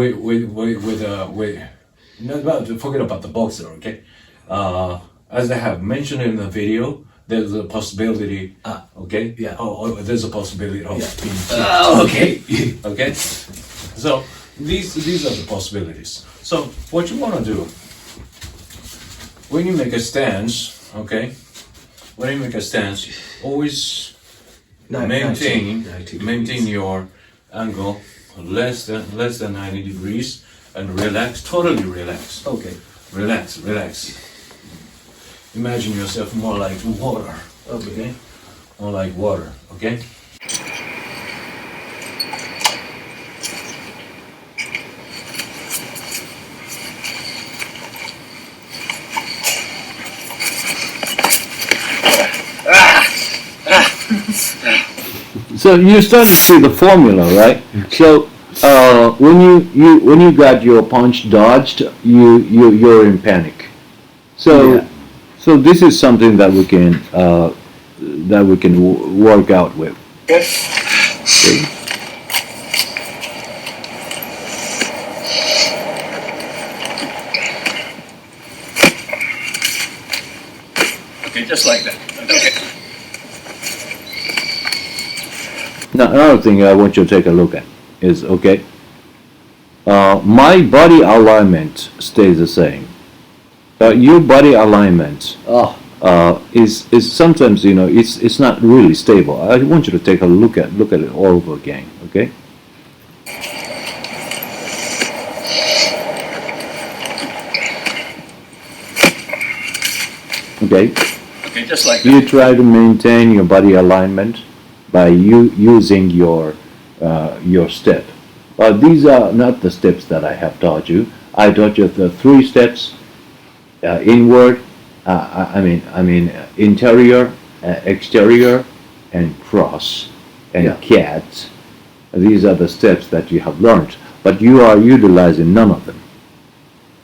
forget about the boxer, okay? As I have mentioned in the video, there's a possibility. Okay. Yeah. There's a possibility of being kicked. Okay. Okay. So these are the possibilities. So what you want to do when you make a stance, okay? When you make a stance, always maintain your angle less than 90 degrees and relax, totally relax. Okay. Relax. Imagine yourself more like water. Okay. More like water. Okay. So you start to see the formula, right? So when you got your punch dodged, you're in panic. So Yeah. so this is something that we can work out with. Good. Okay, just like that. Okay. Now, another thing I want you to take a look at is, okay, my body alignment stays the same. Your body alignment Oh, is sometimes, it's not really stable. I want you to take a look at it all over again, okay? Okay, Okay, just like that. you try to maintain your body alignment by using your step. These are not the steps that I have taught you. I taught you the 3 steps: inward, interior, exterior, and cross, and Yeah. cat. These are the steps that you have learned, but you are utilizing none of them.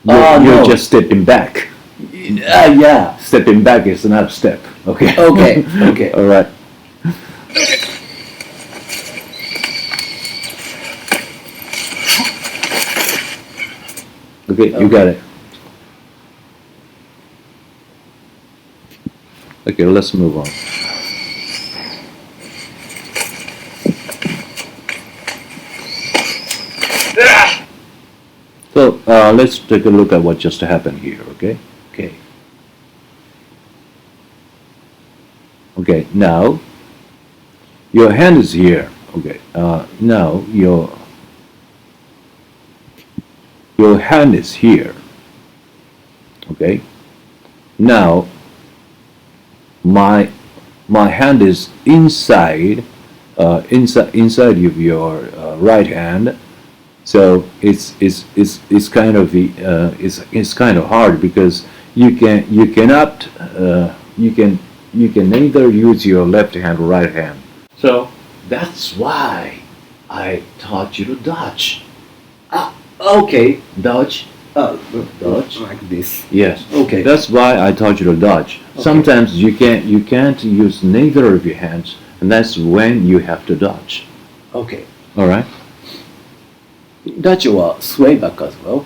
You're no. just stepping back. yeah. Stepping back is not a step. Okay. Okay, okay. All right. Okay. Okay, you got it. Okay, let's move on. So let's take a look at what just happened here. Okay. Okay. Okay. Now your hand is here. Okay. Now your hand is here. Okay. Now my hand is inside of your right hand. So it's kind of it's kind of hard because you can neither use your left hand or right hand. So that's why I taught you to dodge. Okay. Dodge. Dodge. Like this. Yes. Okay. That's why I taught you to dodge. Okay. Sometimes you can't use neither of your hands, and that's when you have to dodge. Okay. All right. Dodge or sway back as well.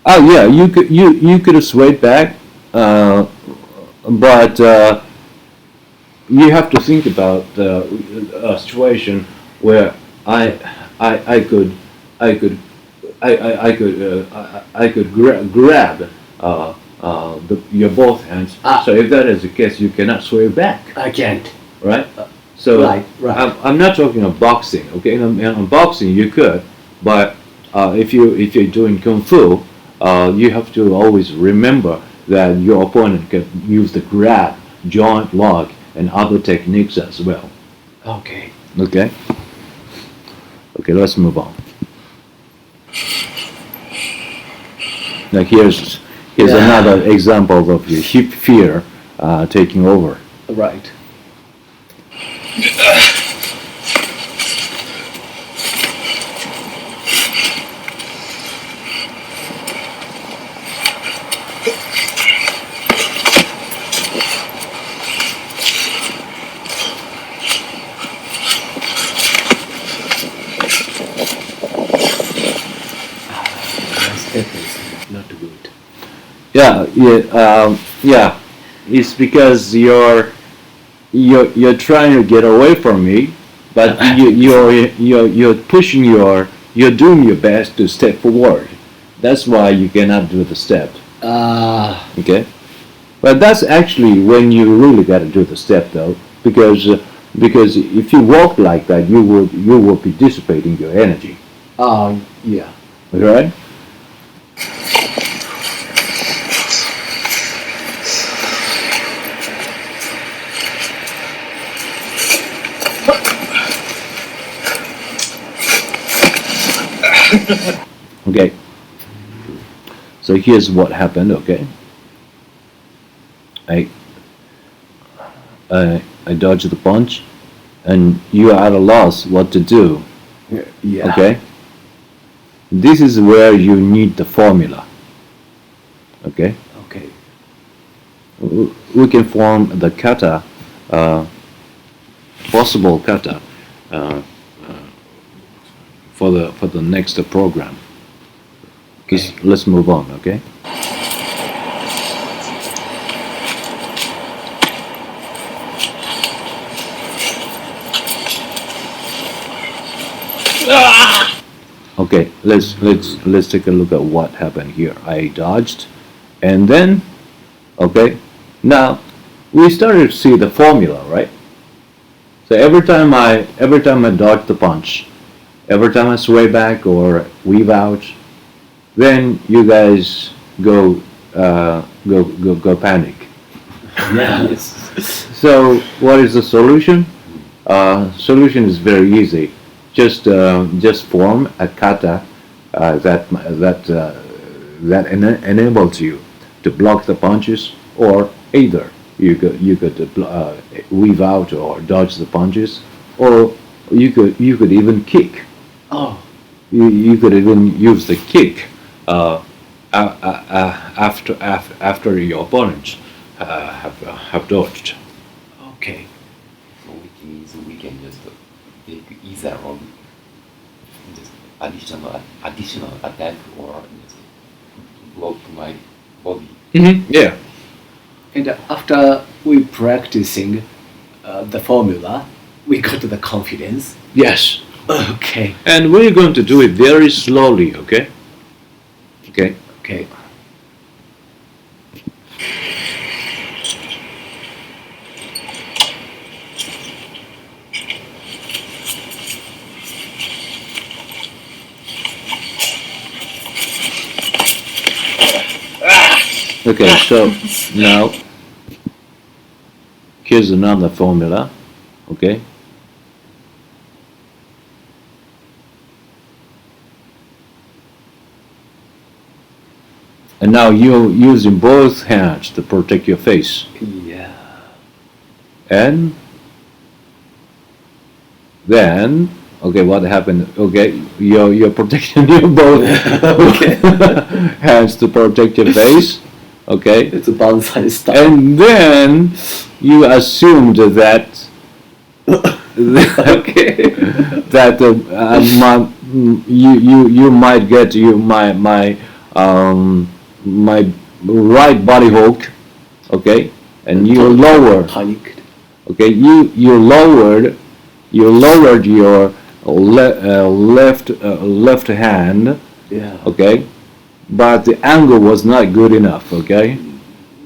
Oh yeah, you could have swayed back, but you have to think about a situation where I could grab your both hands. So if that is the case, you cannot sway back, I can't. right? So Right. I'm not talking of boxing. Okay, in boxing you could, but if you're doing kung fu, you have to always remember that your opponent can use the grab, joint lock, and other techniques as well. Okay. Okay. Okay, let's move on. Now here's Yeah. another example of your hip fear taking over. Right. Step is not good. Yeah. It's because you're trying to get away from me, but you're pushing you're doing your best to step forward. That's why you cannot do the step. Okay. But that's actually when you really got to do the step though, because if you walk like that, you will be dissipating your energy. Yeah. Right? Okay. So here's what happened. Okay. I dodged the punch, and you are at a loss what to do. Yeah. Okay. This is where you need the formula. Okay. Okay. We can form the kata possible kata for the next program. Let's move on, okay? Okay, let's take a look at what happened here. I dodged, and then, okay, now we started to see the formula, right? So every time I dodge the punch, every time I sway back or weave out, then you guys go panic. Yes. So what is the solution? Solution is very easy. Just form a kata that enables you to block the punches, or either you could weave out or dodge the punches, or you could even kick. Oh. You could even use the kick after your opponents have dodged. Okay. So which means we can just take either of just additional attack or just block my body. Yeah. And after we practicing the formula, we got the confidence. Yes. Okay. And we're going to do it very slowly, okay? Okay. Okay. Okay, so now here's another formula, okay? And now you're using both hands to protect your face. Yeah. And then, okay, what happened? Okay, you're protecting your both hands to protect your face. Okay, It's a banzai style. and then you assumed that that you might get my right body hook, okay, and you lower, Panicked. okay, you lowered your left hand, Yeah. okay, but the angle was not good enough, okay.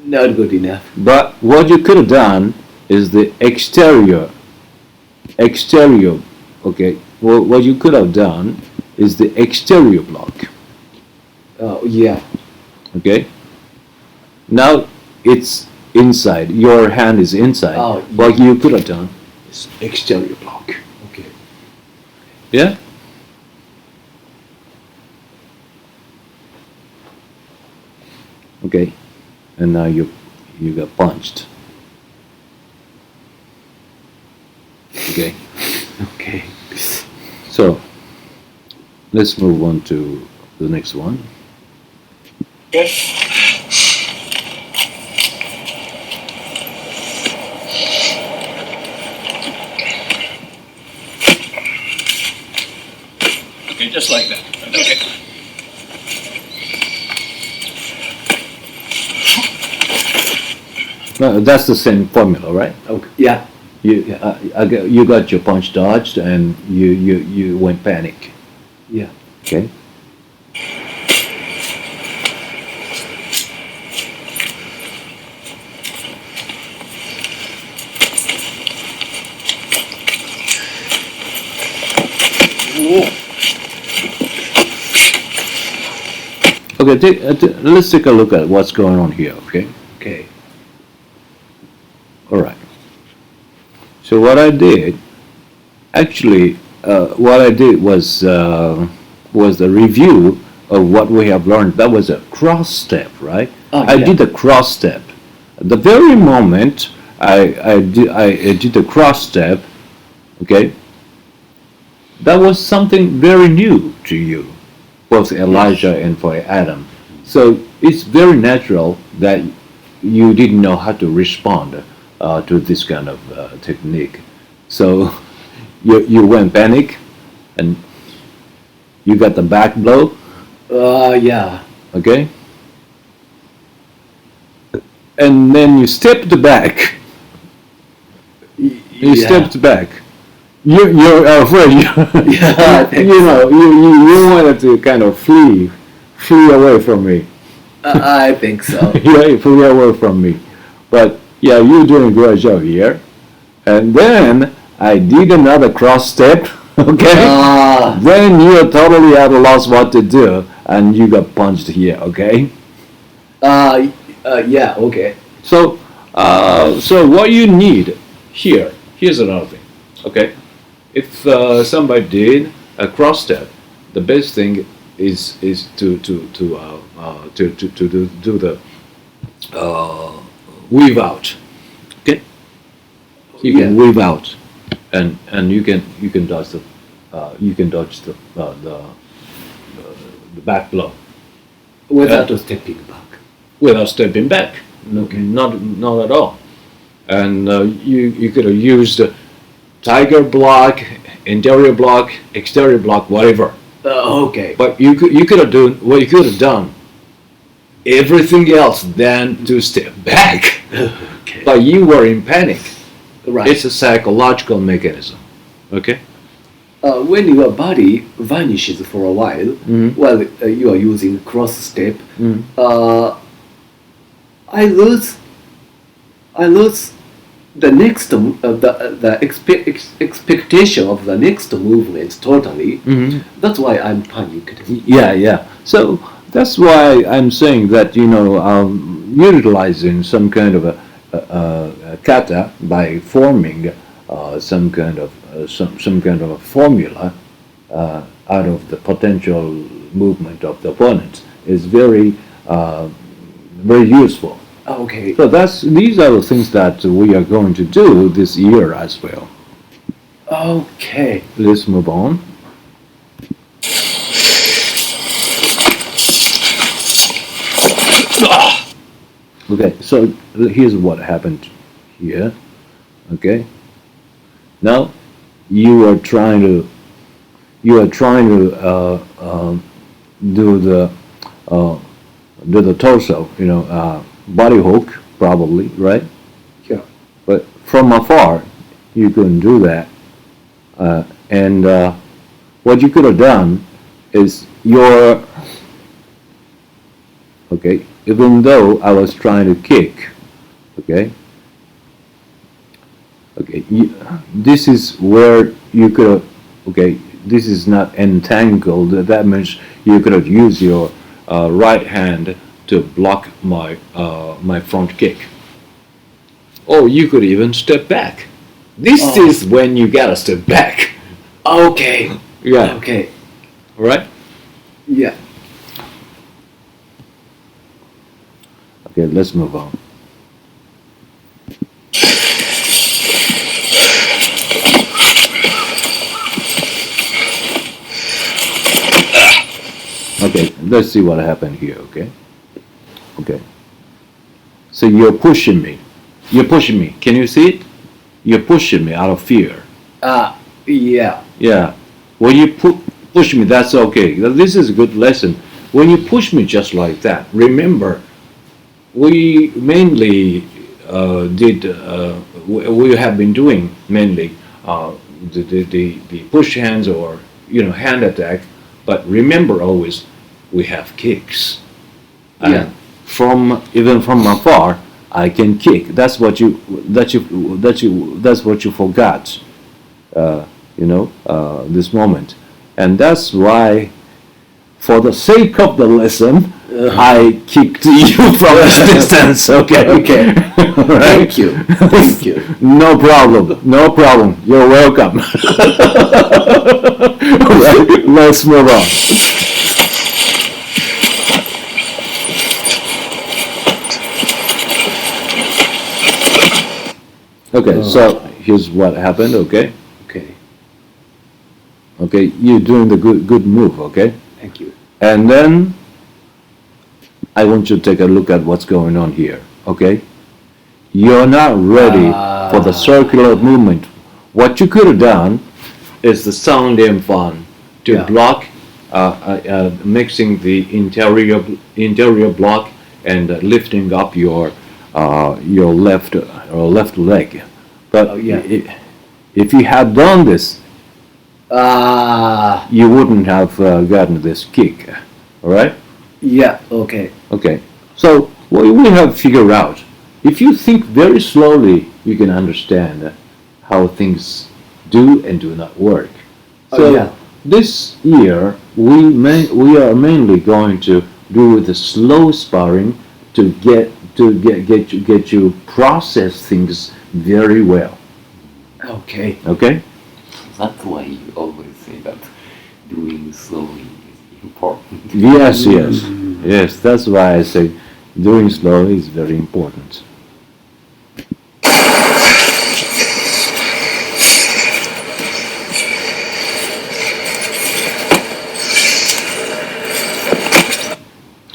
Not good enough. But what you could have done is the exterior, okay. Well, what you could have done is the exterior block, Oh, yeah. okay. Now it's inside. Your hand is inside. Oh, What you could have done is exterior block. Okay. Yeah. Okay. And now you got punched. Okay. Okay. So let's move on to the next one. Okay, just like that. Okay. No, that's the same formula, right? Okay. Yeah. You got your punch dodged and you went panic. Yeah. Okay. Okay, let's take a look at what's going on here, okay? Okay. All right. So what I did, actually, was the review of what we have learned. That was a cross step, right? Oh, I yeah. did a cross step. The very moment I did the cross step, okay, that was something very new to you, both Elijah and for Adam. So it's very natural that you didn't know how to respond to this kind of technique. So you went panic, and you got the back blow. Yeah. Okay. And then you stepped back. You stepped back. You're afraid. Yeah, I think you wanted to kind of flee away from me. I think so. Yeah, flee away from me. But yeah, you're doing a great job here. And then I did another cross step. Okay. Then you're totally at a loss what to do, and you got punched here. Okay. Yeah, okay. So what you need here's another thing. Okay. If somebody did a cross step, the best thing is to do the weave out. Okay. You can weave out, and you can dodge the back blow Without stepping back. without stepping back. Okay. Not at all. And you could have used tiger block, interior block, exterior block, whatever. Okay. But you could have done everything else than to step back. Okay. But you were in panic. Right. It's a psychological mechanism. Okay. When your body vanishes for a while, while you are using cross step, I lose the next the expectation of the next movement totally. That's why I'm panicked. Yeah. So that's why I'm saying that utilizing some kind of a kata by forming some kind of a formula out of the potential movement of the opponent is very useful. Okay. So these are the things that we are going to do this year as well. Okay. Let's move on. Okay, so here's what happened here. Okay. Now you are trying to do the torso, body hook probably, right? Yeah. But from afar, you couldn't do that. And what you could have done is even though I was trying to kick, this is where you could have, this is not entangled. That means you could have used your right hand to block my front kick. Or you could even step back. This is when you gotta step back. Okay. Yeah. Okay. All right. Yeah. Okay, let's move on. Okay, let's see what happened here, okay? Okay. So you're pushing me. Can you see it? You're pushing me out of fear. Yeah. Yeah. When you push me, that's okay. This is a good lesson. When you push me just like that, remember, we mainly we have been doing mainly the push hands or hand attack, but remember always we have kicks. Yeah. Even from afar, I can kick. That's what you forgot. This moment, and that's why, for the sake of the lesson, I kicked you from a distance. Okay. Okay. Right? Thank you. Thank you. No problem. You're welcome. Right, let's move on. Okay, so here's what happened. Okay. Okay, you're doing the good move. Okay. Thank you. And then I want you to take a look at what's going on here, okay? You're not ready for the circular movement what you could have done is the sound and fun to Yeah. block, mixing the interior block and lifting up your left leg. But Oh, yeah. if you had done this, Ah, you wouldn't have gotten this kick. All right? yeah, okay. Okay. So what we have to figure out, if you think very slowly, you can understand how things do and do not work. Oh, So yeah. this year we are mainly going to do the slow sparring to get you process things very well. Okay. Okay? That's why you always say that doing slowly is important. Yes, yes, yes. That's why I say doing slow is very important.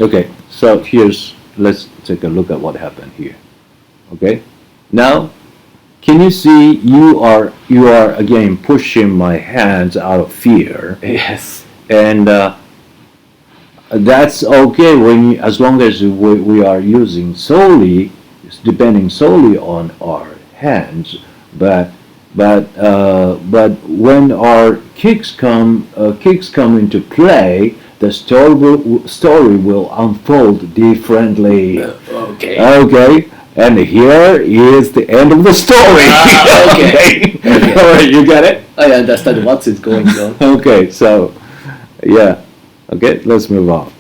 Okay, so let's take a look at what happened here. Okay, now can you see you are again pushing my hands out of fear, Yes. and that's okay as long as we are using depending solely on our hands, but when our kicks come into play, the story will unfold differently. Okay. Okay, and here is the end of the story. Okay. All right, you got it? I understand what is going on. Okay, so yeah. Okay, let's move on.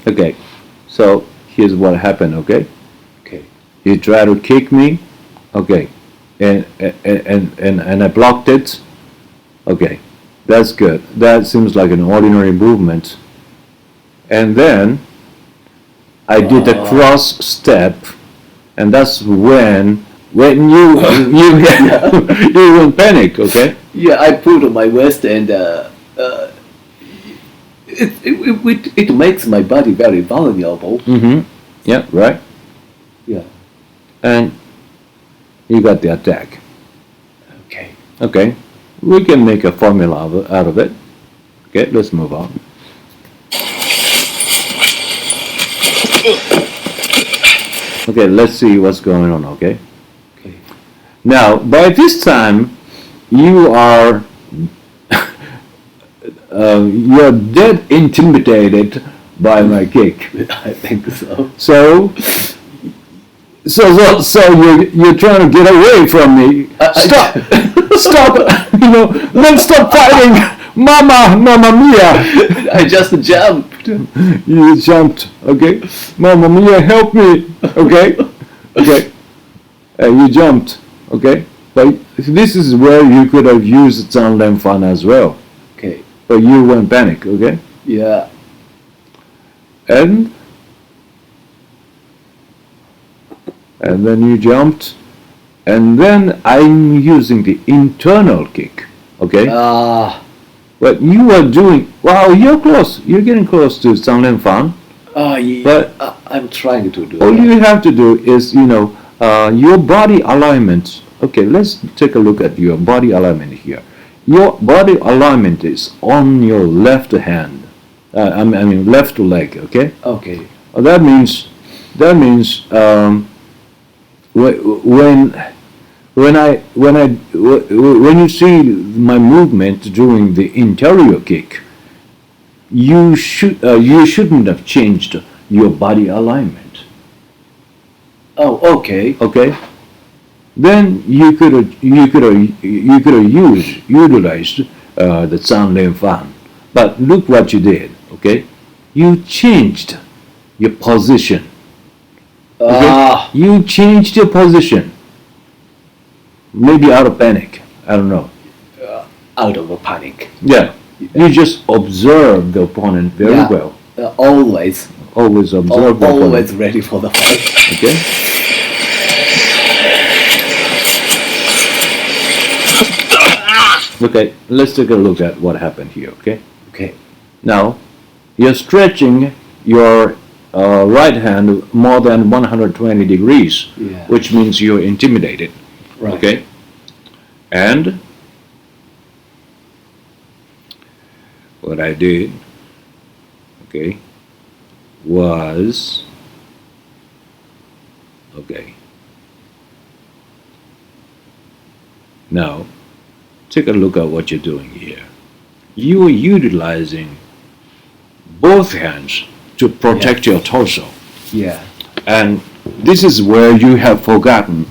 Okay, so here's what happened. Okay, Okay. you try to kick me. Okay, and I blocked it. Okay, that's good. That seems like an ordinary movement. And then I did a cross step, and that's when you you won't panic. Okay. Yeah, I put on my vest and it makes my body very vulnerable. Mm-hmm. Yeah. Right. Yeah. And you got the attack. Okay. Okay. We can make a formula out of it. Okay. Let's move on. Okay. Let's see what's going on. Okay. Okay. Now, by this time, you are you're dead intimidated by my kick. I think so. So you're trying to get away from me. Stop! Stop! Let's stop fighting! Mamma mia! I just jumped. You jumped. Okay, Mamma mia, help me! Okay, okay. You jumped. Okay, but this is where you could have used Zanlen Fan as well. Okay. But you went panic. Okay, Yeah. and then you jumped, and then I'm using the internal kick. Okay. Ah. But you are doing, wow, you're close. You're getting close to Zanlen Fan. Yeah. But I'm trying to do all that. you have to do is, your body alignment. Okay, let's take a look at your body alignment here. Your body alignment is on your left hand. I mean left leg. Okay. Okay. That means when you see my movement during the interior kick, you shouldn't have changed your body alignment. Oh, okay. Okay. Then you could have utilized the Zanlen Fan. But look what you did. Okay. You changed your position. Okay? Ah. You changed your position. Maybe out of panic. I don't know. Out of a panic. Yeah. You just observe the opponent very Yeah. well. Always. Always observe the Always opponent. ready for the fight. Okay. Okay. Let's take a look at what happened here. Okay. Okay. Now, you're stretching your right hand more than 120 degrees, Yeah. which means you're intimidated. Right. Okay? And what I did, okay, was, okay. Now, take a look at what you're doing here. You are utilizing both hands to protect your torso. Yeah. And this is where you have forgotten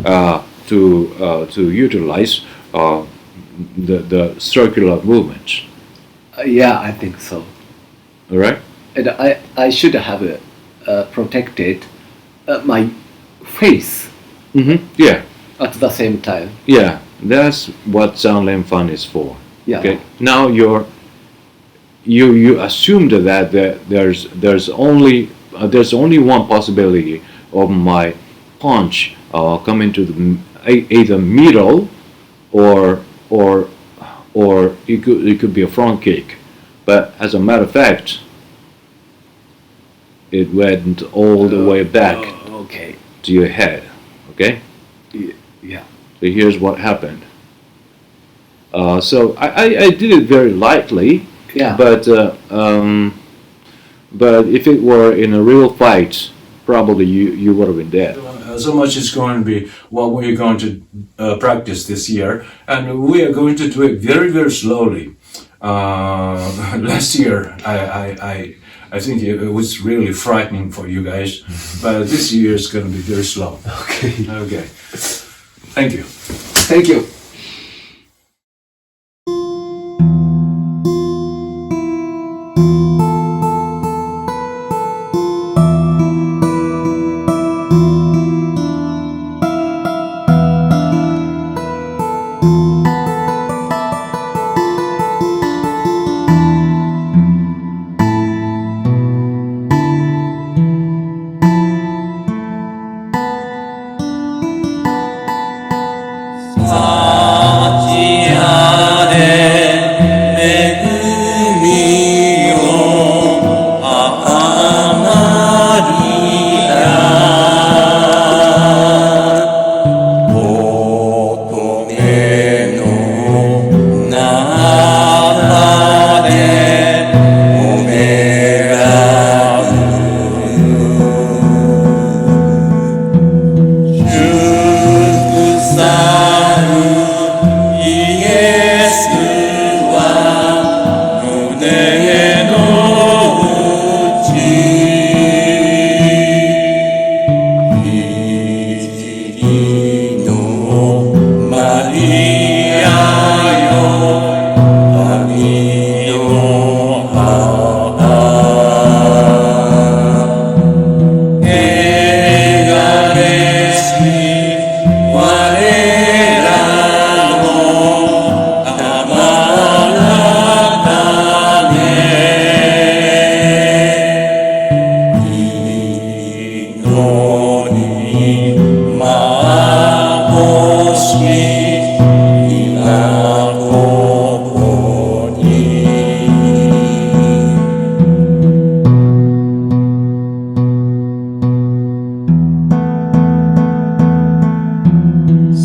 to utilize the circular movements. Yeah, I think so. All right? And I should have protected my face Yeah, at the same time. yeah. That's what Shaolin Fun is for. Yeah. Okay. Now you assumed that there's only one possibility of my punch coming to the either middle or it could be a front kick, but as a matter of fact, it went all the way back Okay. to your head. Okay. Yeah. So here's what happened. So I did it very lightly. Yeah. But if it were in a real fight, probably you would have been dead. So much is going to be what we're going to practice this year, and we are going to do it very, very slowly. Last year, I think it was really frightening for you guys, but this year is going to be very slow. Okay. Okay. Thank you. Thank you.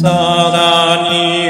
사랑이